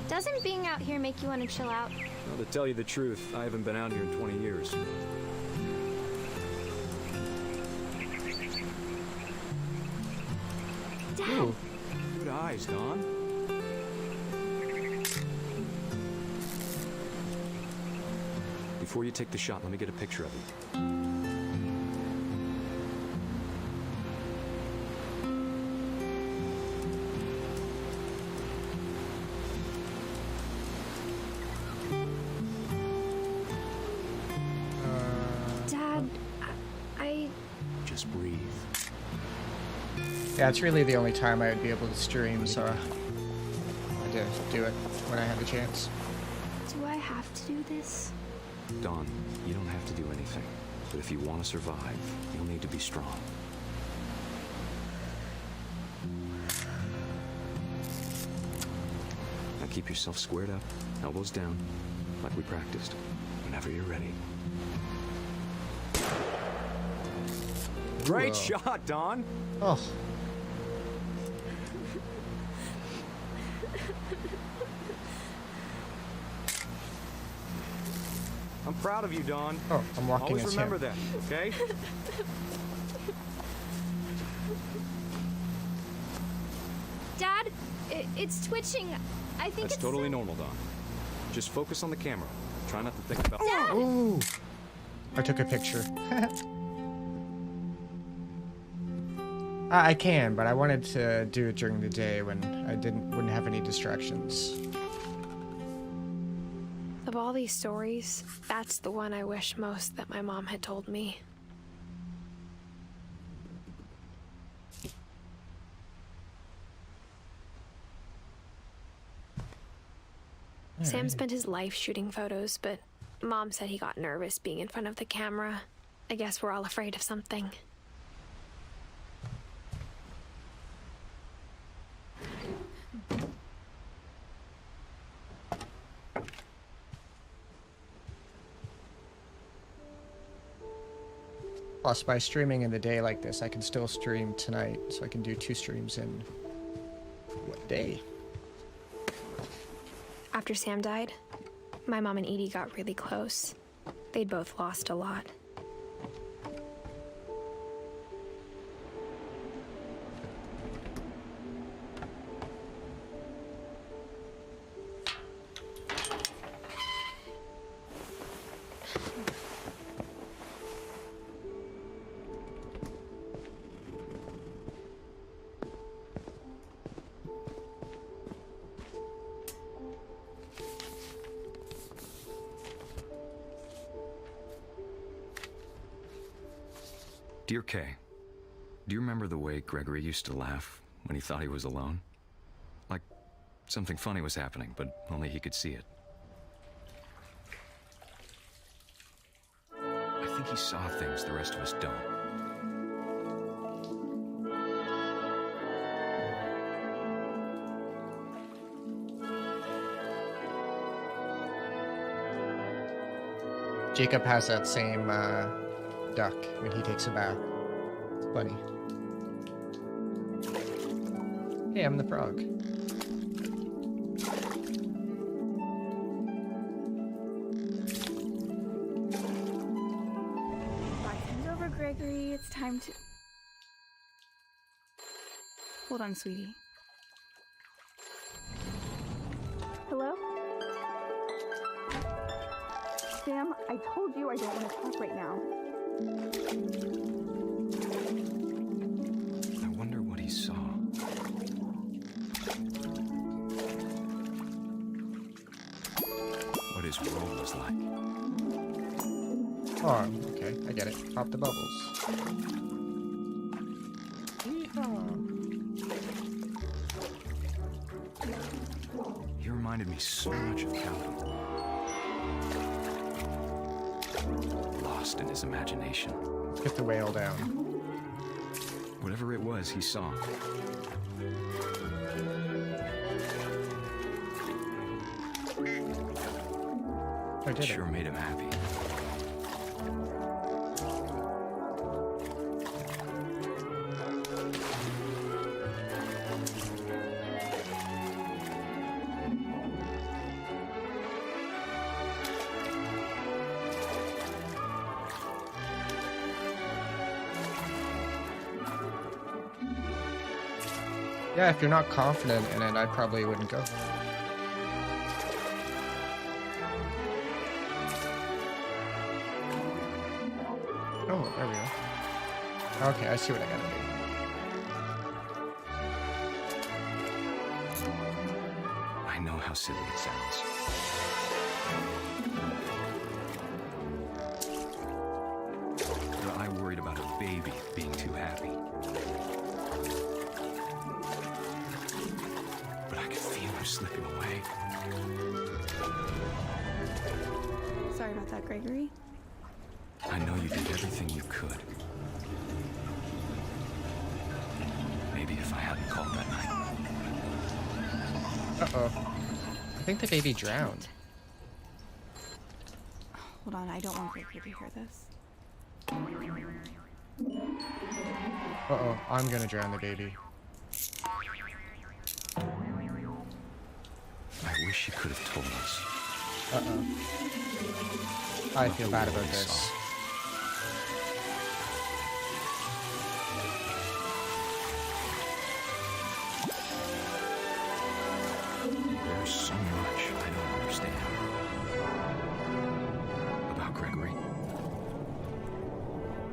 S11: Doesn't being out here make you want to chill out?
S10: Well, to tell you the truth, I haven't been out here in 20 years.
S11: Dad!
S1: Ooh.
S10: Good eyes, Don. Before you take the shot, let me get a picture of you.
S2: Dad, I...
S10: Just breathe.
S1: Yeah, it's really the only time I would be able to stream, so I had to do it when I had the chance.
S11: Do I have to do this?
S10: Don, you don't have to do anything. But if you want to survive, you'll need to be strong. Now keep yourself squared up, elbows down, like we practiced. Whenever you're ready. Great shot, Don!
S1: Oh.
S10: I'm proud of you, Don.
S1: Oh, I'm walking
S10: Always
S1: as
S10: remember
S1: him.
S10: that, okay?
S11: Dad, it's twitching. I think
S10: That's
S11: it's...
S10: totally normal, Don. Just focus on the camera. Try not to think about...
S11: Dad!
S1: Ooh. I took a picture. I can, but I wanted to do it during the day when I wouldn't have any distractions.
S2: Of all these stories, that's the one I wish most that my mom had told me. Sam spent his life shooting photos, but Mom said he got nervous being in front of the camera. I guess we're all afraid of something.
S1: Plus, by streaming in the day like this, I can still stream tonight, so I can do 2 streams in what day?
S2: After Sam died, my mom and Edie got really close. They'd both lost a lot.
S10: Dear Kay, do you remember the way Gregory used to laugh when he thought he was alone? Like something funny was happening, but only he could see it. I think he saw things the rest of us don't.
S1: Jacob has that same duck when he takes a bath. It's funny. Hey, I'm the frog.
S12: Things over, Gregory. It's time to... Hold on, sweetie. Hello? Sam, I told you I don't want to talk right now.
S10: I wonder what he saw. What his world was like.
S1: Oh, okay, I get it. Pop the bubbles. Yeehaw.
S10: He reminded me so much of Calvin. Lost in his imagination.
S1: Let's get the whale down.
S10: Whatever it was he saw.
S1: I did
S10: Sure
S1: it.
S10: made him happy.
S1: Yeah, if you're not confident in it, I probably wouldn't go. Oh, there we go. Okay, I see what I gotta do.
S10: I know how silly it sounds. But I worried about a baby being too happy. But I could feel her slipping away.
S11: Sorry about that, Gregory.
S10: I know you did everything you could. Maybe if I hadn't called that night.
S1: Uh-oh. I think the baby drowned.
S11: Hold on, I don't want Gregory to hear this.
S1: Uh-oh, I'm gonna drown the baby.
S10: I wish you could have told us.
S1: Uh-oh. I feel bad about this.
S10: There's so much I don't understand. About Gregory.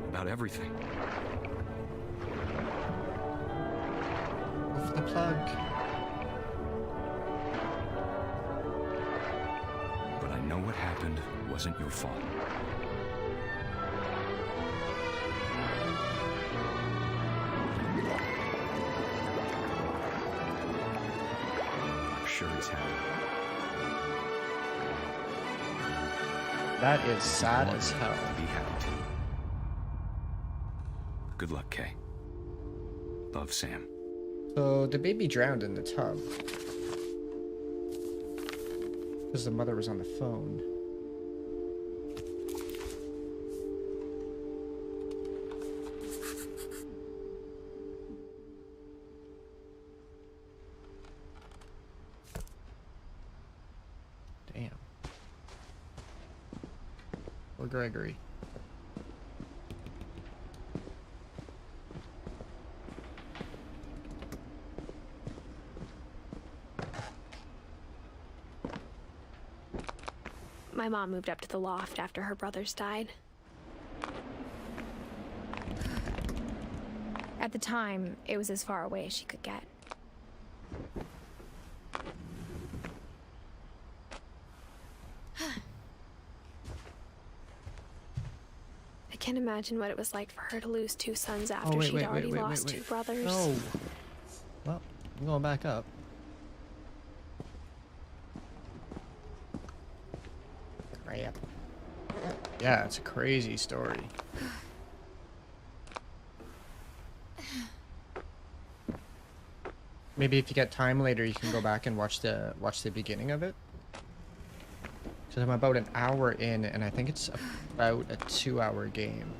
S10: About everything.
S1: Off the plug.
S10: But I know what happened wasn't your fault. I'm sure he's happy.
S1: That is sad
S10: Want
S1: as
S10: him
S1: hell.
S10: to be happy too. Good luck, Kay. Love, Sam.
S1: So the baby drowned in the tub. Because the mother was on the phone. Damn. Or Gregory.
S2: My mom moved up to the loft after her brothers died. At the time, it was as far away as she could get. I can't imagine what it was like for her to lose two sons after she'd already lost two brothers.
S1: No. Well, I'm going back up. Crap. Yeah, it's a crazy story. Maybe if you get time later, you can go back and watch the beginning of it. So I'm about an hour in, and I think it's about a 2-hour game.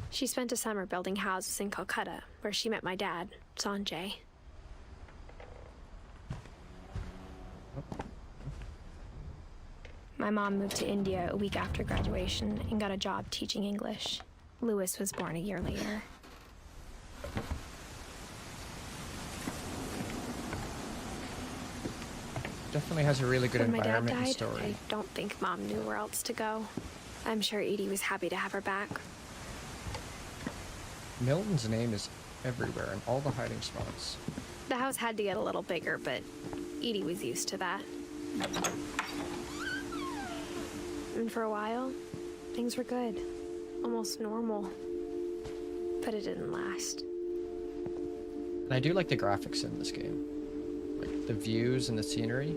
S2: She spent a summer building houses in Calcutta, where she met my dad, Sanjay. My mom moved to India a week after graduation and got a job teaching English. Lewis was born a year later.
S1: Definitely has a really good
S2: When my dad
S1: environment and
S2: died,
S1: story.
S2: I don't think Mom knew where else to go. I'm sure Edie was happy to have her back.
S1: Milton's name is everywhere in all the hiding spots.
S2: The house had to get a little bigger, but Edie was used to that. And for a while, things were good. Almost normal. But it didn't last.
S1: And I do like the graphics in this game. Like the views and the scenery.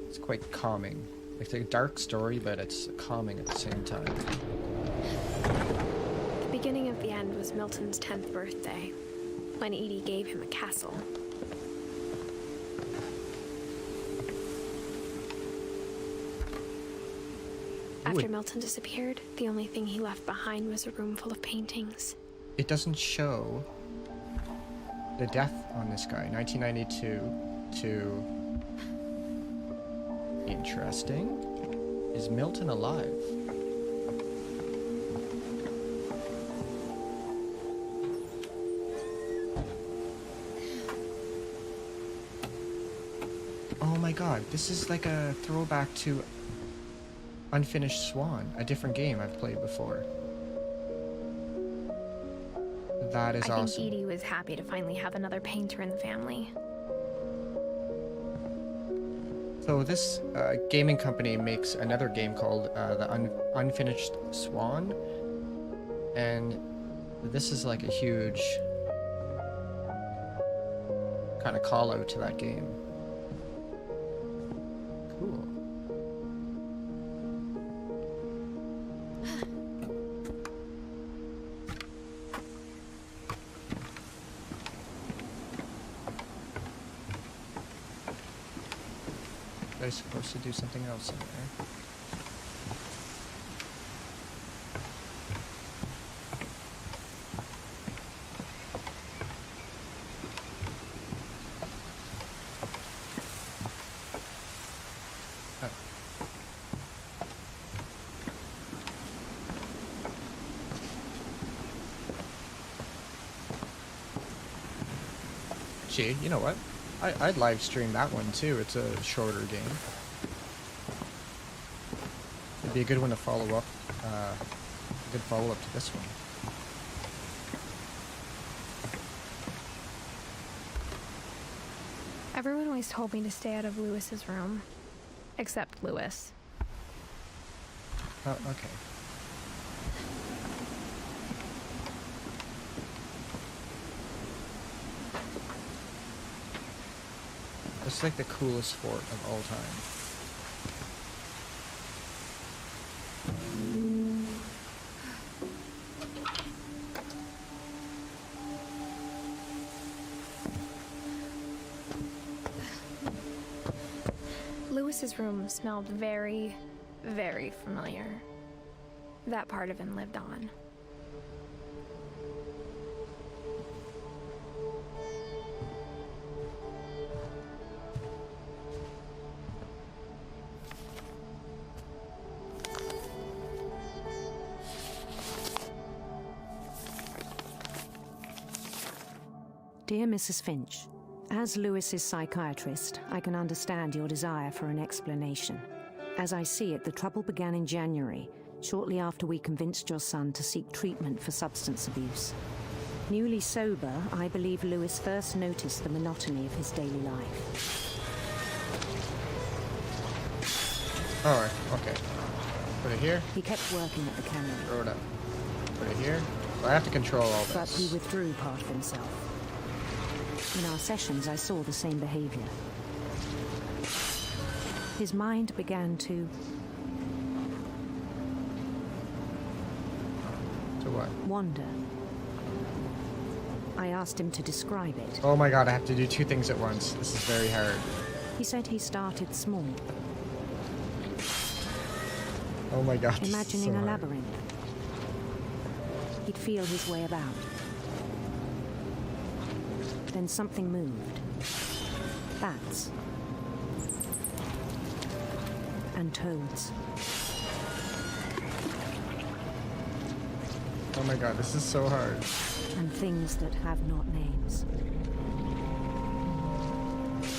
S1: It's quite calming. It's a dark story, but it's calming at the same time.
S2: The beginning of the end was Milton's 10th birthday, when Edie gave him a castle. After Milton disappeared, the only thing he left behind was a room full of paintings.
S1: It doesn't show the death on this guy. 1992 to... Interesting. Is Milton alive? Oh my god, this is like a throwback to Unfinished Swan, a different game I've played before. That is awesome.
S2: I think Edie was happy to finally have another painter in the family.
S1: So this gaming company makes another game called the Unfinished Swan, and this is like a huge kind of call out to that game. Cool. Am I supposed to do something else in there? Gee, you know what? I'd live stream that one too. It's a shorter game. It'd be a good one to follow up. A good follow-up to this one.
S2: Everyone always told me to stay out of Lewis's room. Except Lewis.
S1: Oh, okay. It's like the coolest fort of all time.
S2: Lewis's room smelled very, very familiar. That part of him lived on.
S13: Dear Mrs. Finch, as Lewis's psychiatrist, I can understand your desire for an explanation. As I see it, the trouble began in January, shortly after we convinced your son to seek treatment for substance abuse. Newly sober, I believe Lewis first noticed the monotony of his daily life.
S1: Alright, okay. Put it here.
S13: He kept working at the cannery.
S1: Throw it up. Put it here. So I have to control all this.
S13: But he withdrew part of himself. In our sessions, I saw the same behavior. His mind began to...
S1: To what?
S13: Wander. I asked him to describe it.
S1: Oh my god, I have to do two things at once. This is very hard.
S13: He said he started small.
S1: Oh my god,
S13: imagining a labyrinth. He'd feel his way about. Then something moved. Bats. And toads.
S1: Oh my god, this is so hard.
S13: And things that have not names.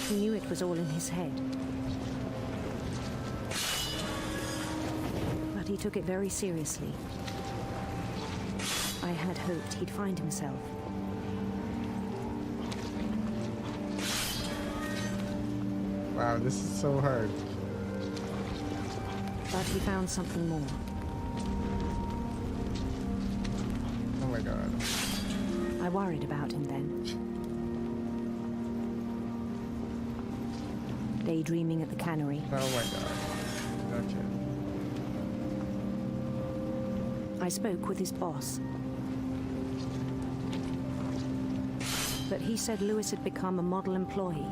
S13: He knew it was all in his head. But he took it very seriously. I had hoped he'd find himself.
S1: Wow, this is so hard.
S13: But he found something more.
S1: Oh my god.
S13: I worried about him then. Daydreaming at the cannery.
S1: Oh my god. Okay.
S13: I spoke with his boss. But he said Lewis had become a model employee.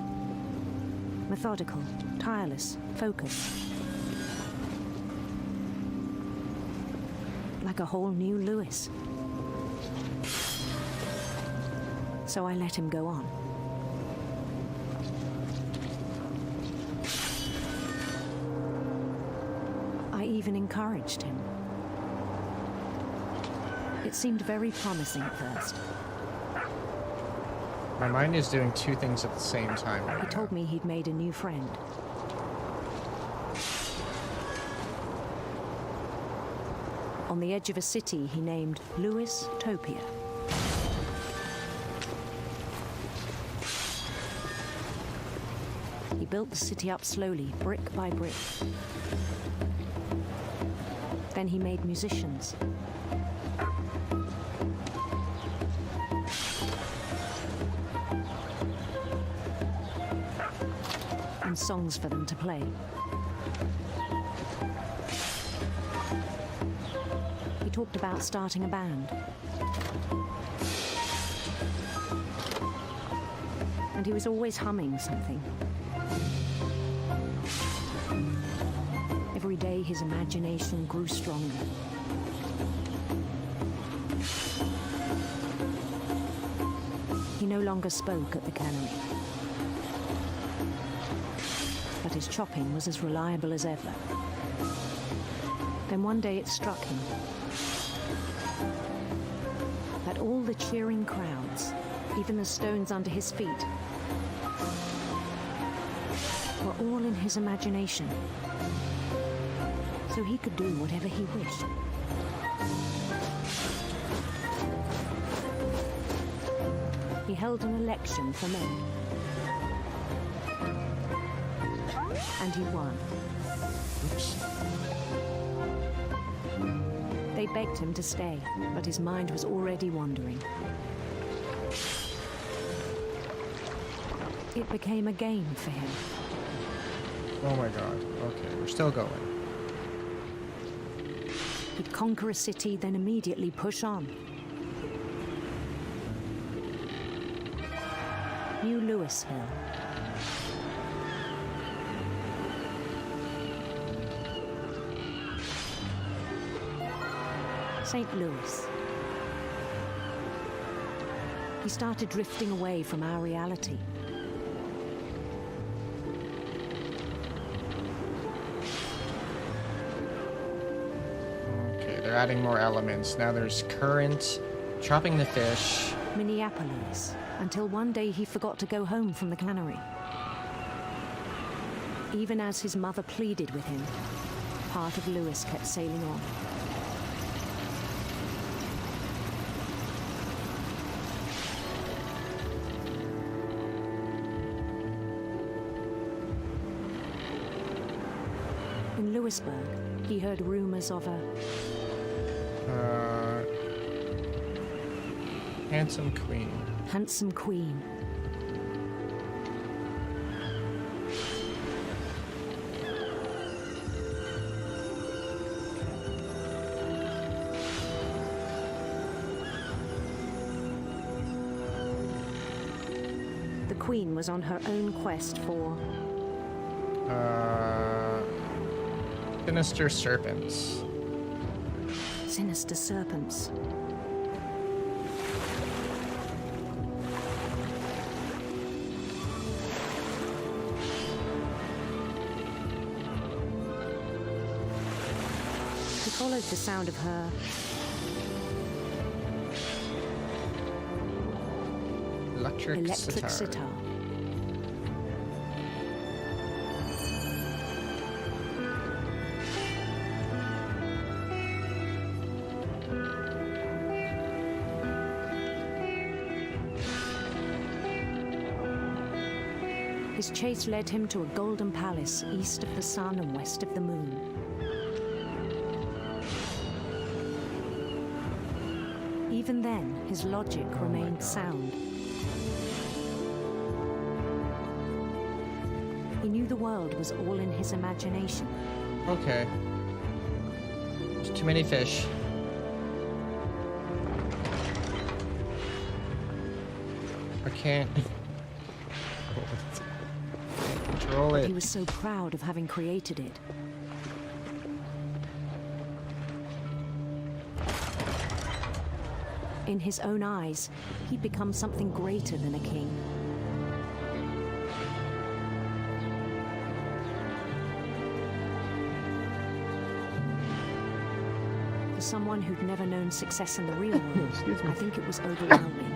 S13: Methodical, tireless, focused. like a whole new Lewis. So I let him go on. I even encouraged him. It seemed very promising at first.
S1: My mind is doing two things at the same time right
S13: He told me he'd made a new friend. On the edge of a city he named Lewis Topia. He built the city up slowly, brick by brick. Then he made musicians. And songs for them to play. He talked about starting a band. And he was always humming something. Every day his imagination grew stronger. He no longer spoke at the cannery. But his chopping was as reliable as ever. Then one day it struck him that all the cheering crowds, even the stones under his feet, were all in his imagination. So he could do whatever he wished. He held an election for men. And he won.
S1: Oops.
S13: They begged him to stay, but his mind was already wandering. It became a game for him.
S1: Oh my god. Okay, we're still going.
S13: He'd conquer a city, then immediately push on. New Louisville. St. Louis. He started drifting away from our reality.
S1: Okay, they're adding more elements. Now there's current, chopping the fish.
S13: Minneapolis, until one day he forgot to go home from the cannery. Even as his mother pleaded with him, part of Lewis kept sailing on. In Lewisburg, he heard rumors of a
S1: handsome queen.
S13: Handsome queen. The queen was on her own quest for
S1: sinister serpents.
S13: Sinister serpents. He followed the sound of her
S1: electric
S13: sitar. His chase led him to a golden palace east of the sun and west of the moon. Even then, his logic remained sound. He knew the world was all in his imagination.
S1: Okay. There's too many fish. I can't control it.
S13: He was so proud of having created it. In his own eyes, he'd become something greater than a king. For someone who'd never known success in the real world, I think it was overwhelming.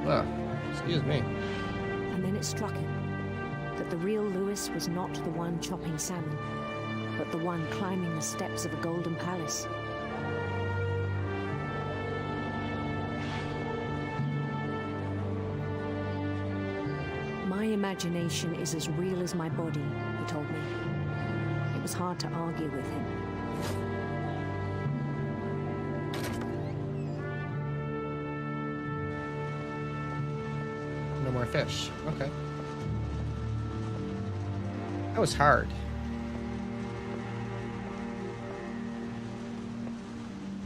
S1: Well, excuse me.
S13: And then it struck him that the real Lewis was not the one chopping salmon, but the one climbing the steps of a golden palace. My imagination is as real as my body, he told me. It was hard to argue with him.
S1: No more fish. Okay. That was hard.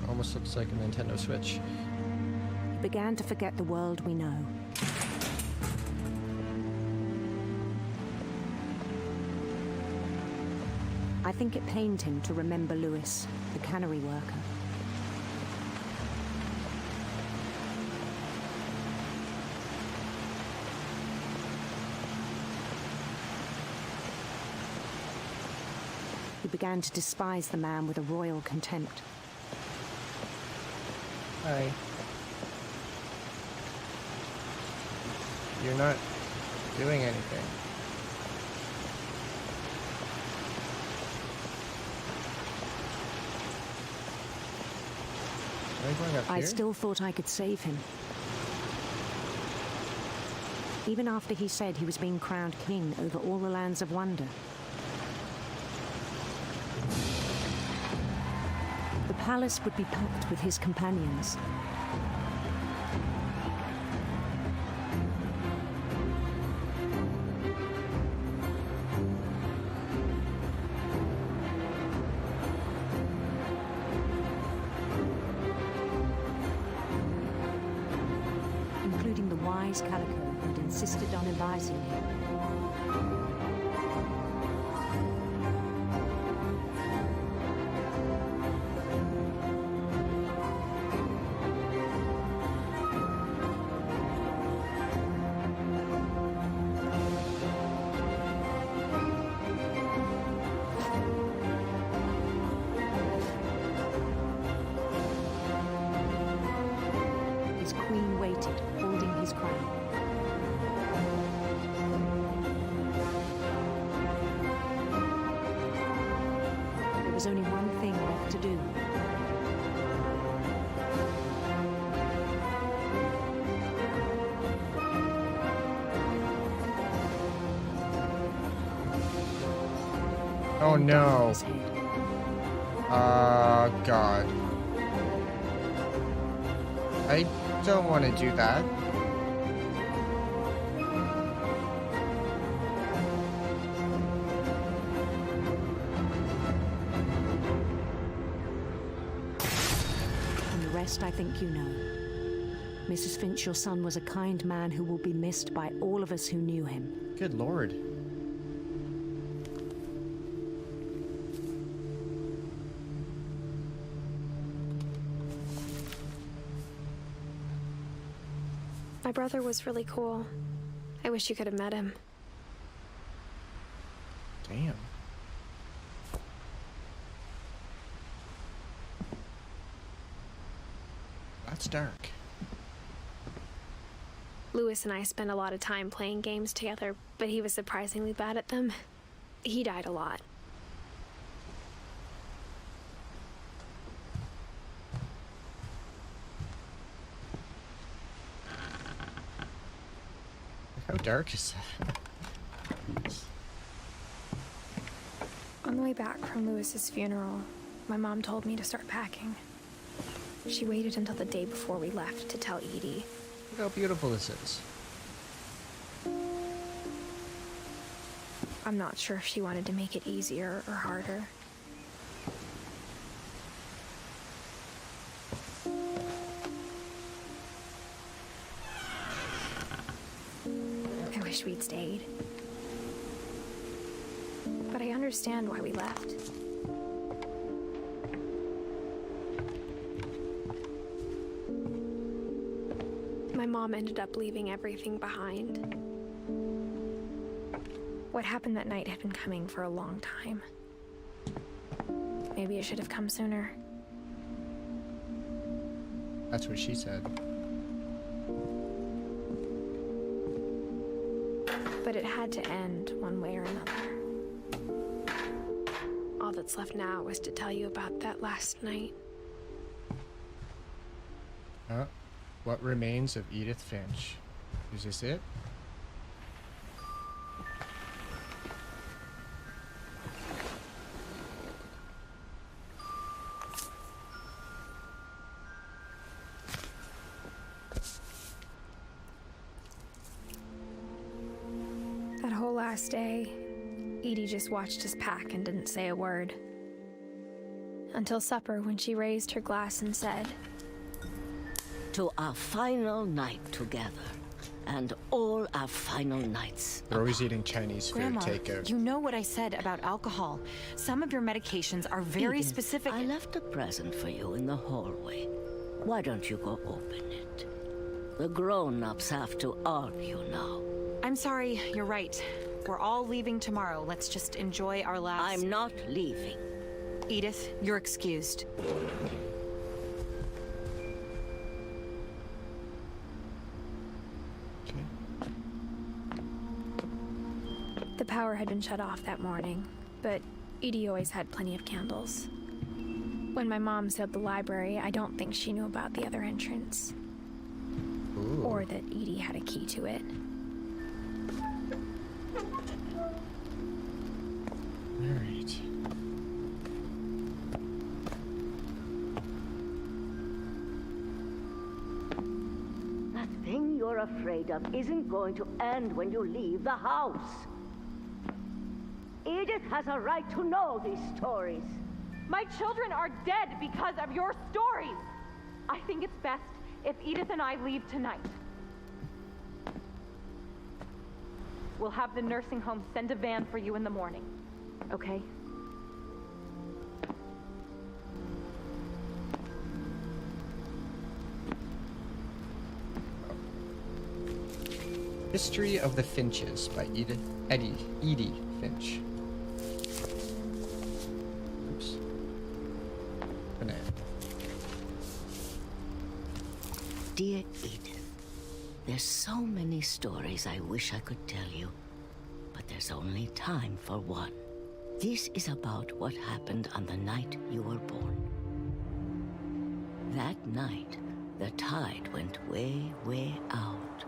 S1: Almost looks like a Nintendo Switch.
S13: He began to forget the world we know. I think it pained him to remember Lewis, the cannery worker. He began to despise the man with a royal contempt.
S1: Hi. You're not doing anything. Are you going up
S13: I
S1: here?
S13: still thought I could save him. Even after he said he was being crowned king over all the lands of wonder. The palace would be packed with his companions. Including the wise Calico who'd insisted on advising him. His queen waited, holding his crown. There was only one thing left to do.
S1: Oh
S13: Then down
S1: no.
S13: his head.
S1: God. I don't want to do that.
S13: And the rest I think you know. Mrs. Finch, your son was a kind man who will be missed by all of us who knew him.
S1: Good lord.
S2: My brother was really cool. I wish you could have met him.
S1: Damn. That's dark.
S2: Lewis and I spent a lot of time playing games together, but he was surprisingly bad at them. He died a lot.
S1: How dark is that?
S2: On the way back from Lewis's funeral, my mom told me to start packing. She waited until the day before we left to tell Edie.
S1: Look how beautiful this is.
S2: I'm not sure if she wanted to make it easier or harder. I wish we'd stayed. But I understand why we left. Mom ended up leaving everything behind. What happened that night had been coming for a long time. Maybe it should have come sooner.
S1: That's what she said.
S2: But it had to end one way or another. All that's left now was to tell you about that last night.
S1: What Remains of Edith Finch? Is this it?
S2: That whole last day, Edie just watched us pack and didn't say a word. Until supper, when she raised her glass and said,
S14: "To our final night together, and all our final nights."
S1: They're always eating Chinese food.
S15: Grandma,
S1: takeout.
S15: you know what I said about alcohol. Some of your medications are very
S14: Edith,
S15: specific.
S14: I left a present for you in the hallway. Why don't you go open it? The grown-ups have to argue now.
S15: I'm sorry, you're right. We're all leaving tomorrow. Let's just enjoy our last...
S14: I'm not leaving.
S15: Edith, you're excused.
S2: The power had been shut off that morning, but Edie always had plenty of candles. When my mom sealed the library, I don't think she knew about the other entrance.
S1: Ooh.
S2: Or that Edie had a key to it.
S1: Alright.
S14: That thing you're afraid of isn't going to end when you leave the house. Edith has a right to know these stories.
S12: My children are dead because of your stories. I think it's best if Edith and I leave tonight. We'll have the nursing home send a van for you in the morning, okay?
S1: History of the Finches by Edie Finch. Oops. Banana.
S14: Dear Edith, there's so many stories I wish I could tell you, but there's only time for one. This is about what happened on the night you were born. That night, the tide went way, way out.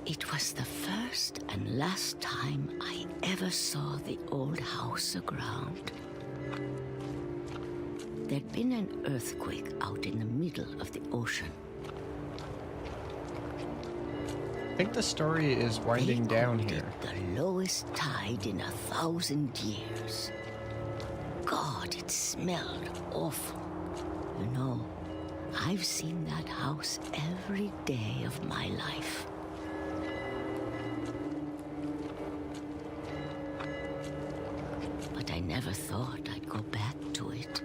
S14: It was the first and last time I ever saw the old house aground. There'd been an earthquake out in the middle of the ocean.
S1: I think the story is winding down here.
S14: The lowest tide in 1,000 years. God, it smelled awful. You know, I've seen that house every day of my life. But I never thought I'd go back to it.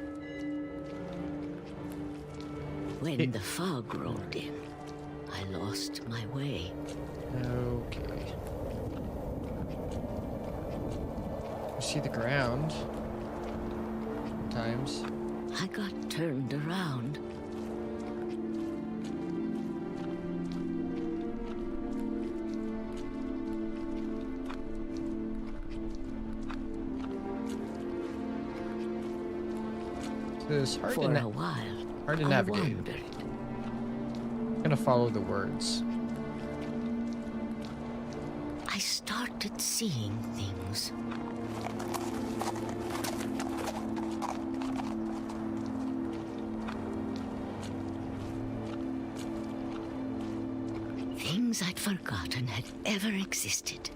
S14: When the fog rolled in, I lost my way.
S1: Okay. You see the ground. Sometimes.
S14: I got turned around.
S1: It's hard
S14: For
S1: to
S14: a while,
S1: hard to
S14: I
S1: navigate.
S14: wondered.
S1: I'm gonna follow the words.
S14: I started seeing things. Things I'd forgotten had ever existed.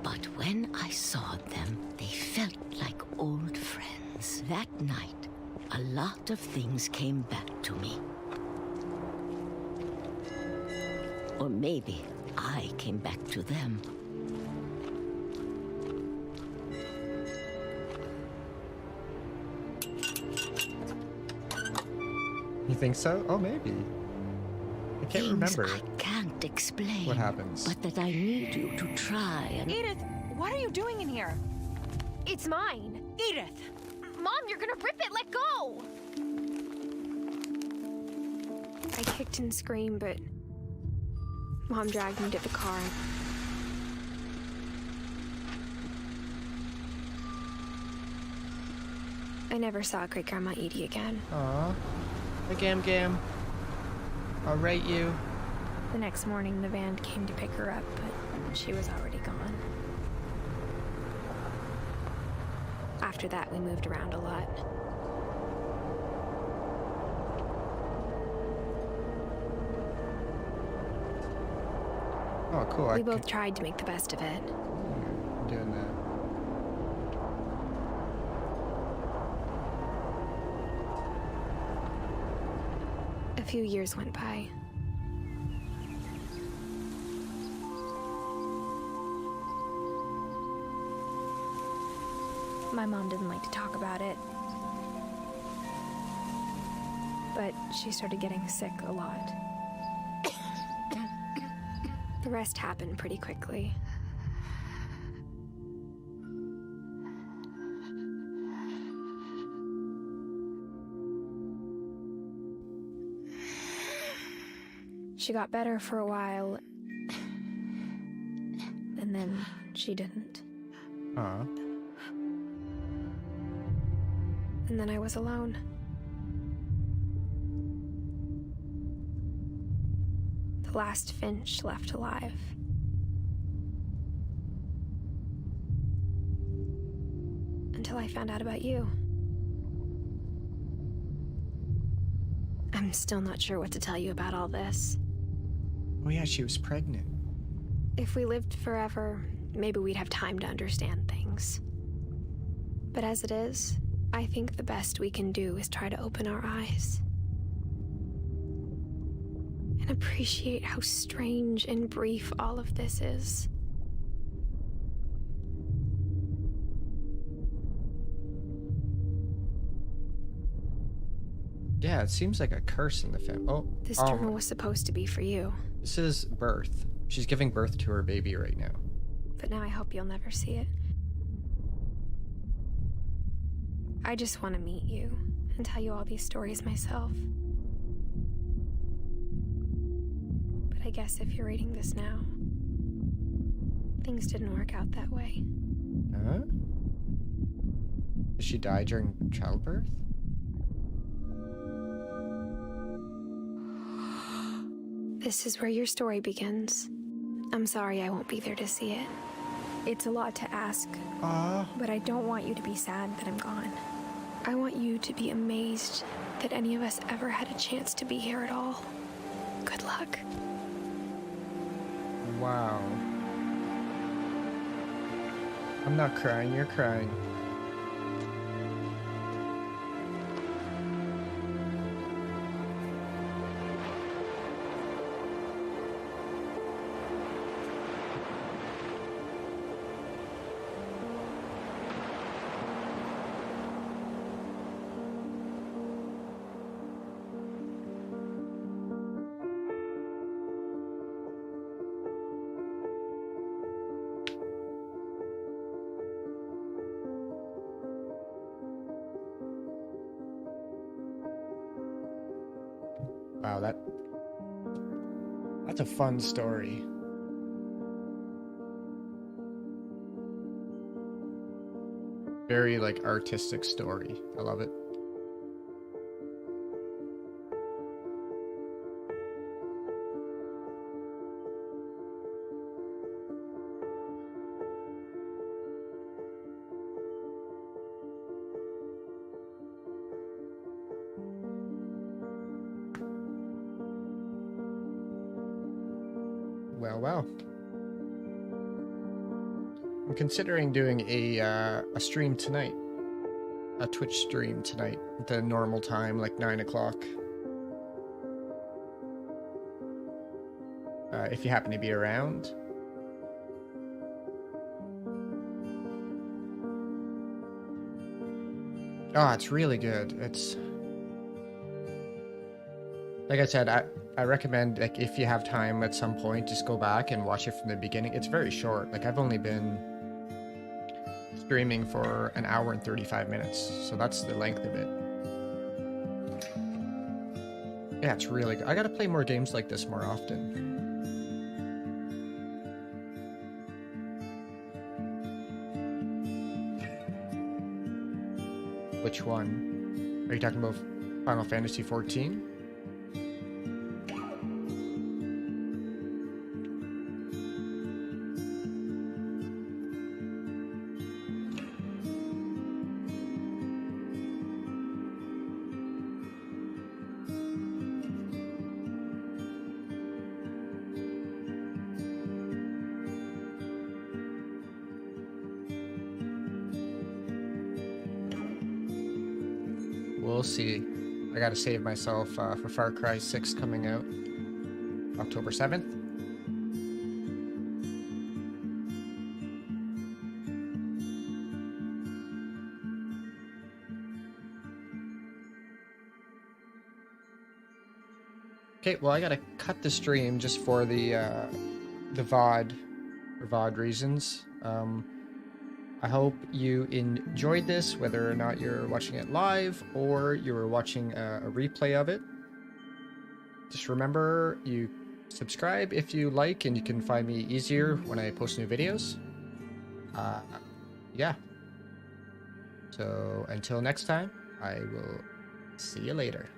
S14: But when I saw them, they felt like old friends. That night, a lot of things came back to me. Or maybe I came back to them.
S1: You think so? Oh, maybe. I can't
S14: Things
S1: remember
S14: I can't explain.
S1: what happens.
S14: But that I need you to try and...
S15: Edith, what are you doing in here?
S11: It's mine.
S15: Edith!
S11: Mom, you're gonna rip it. Let go.
S2: I kicked and screamed, but Mom dragged me to the car. I never saw Great Grandma Edie again.
S1: Aw. Hey, Gam Gam. I'll rate you.
S2: The next morning, the van came to pick her up, but she was already gone. After that, we moved around a lot.
S1: Oh, cool.
S2: We both tried to make the best of it.
S1: I'm doing that.
S2: A few years went by. My mom didn't like to talk about it, but she started getting sick a lot. The rest happened pretty quickly. She got better for a while, and then she didn't.
S1: Aw.
S2: And then I was alone. The last Finch left alive. Until I found out about you. I'm still not sure what to tell you about all this.
S1: Oh yeah, she was pregnant.
S2: If we lived forever, maybe we'd have time to understand things. But as it is, I think the best we can do is try to open our eyes. And appreciate how strange and brief all of this is.
S1: Yeah, it seems like a curse in the family. Oh,
S2: This journal was supposed to be for you,
S1: this is birth. She's giving birth to her baby right now.
S2: but now I hope you'll never see it. I just want to meet you and tell you all these stories myself. But I guess if you're reading this now, things didn't work out that way.
S1: Huh? Did she die during childbirth?
S2: This is where your story begins. I'm sorry I won't be there to see it. It's a lot to ask, but I don't want you to be sad that I'm gone. I want you to be amazed that any of us ever had a chance to be here at all. Good luck.
S1: Wow. I'm not crying, you're crying. Wow, that's a fun story. Very like artistic story. I love it. Well. I'm considering doing a stream tonight. A Twitch stream tonight at the normal time, like 9 o'clock. If you happen to be around. Oh, it's really good. Like I said, I recommend, like, if you have time at some point, just go back and watch it from the beginning. It's very short. Like, I've only been streaming for an hour and 35 minutes, so that's the length of it. Yeah, it's really good. I gotta play more games like this more often. Which one? Are you talking about Final Fantasy 14? We'll see. I gotta save myself for Far Cry 6 coming out October 7th. Okay, well, I gotta cut the stream just for the VOD, for VOD reasons. I hope you enjoyed this, whether or not you're watching it live or you were watching a replay of it. Just remember, you subscribe if you like, and you can find me easier when I post new videos. Yeah. So until next time, I will see you later.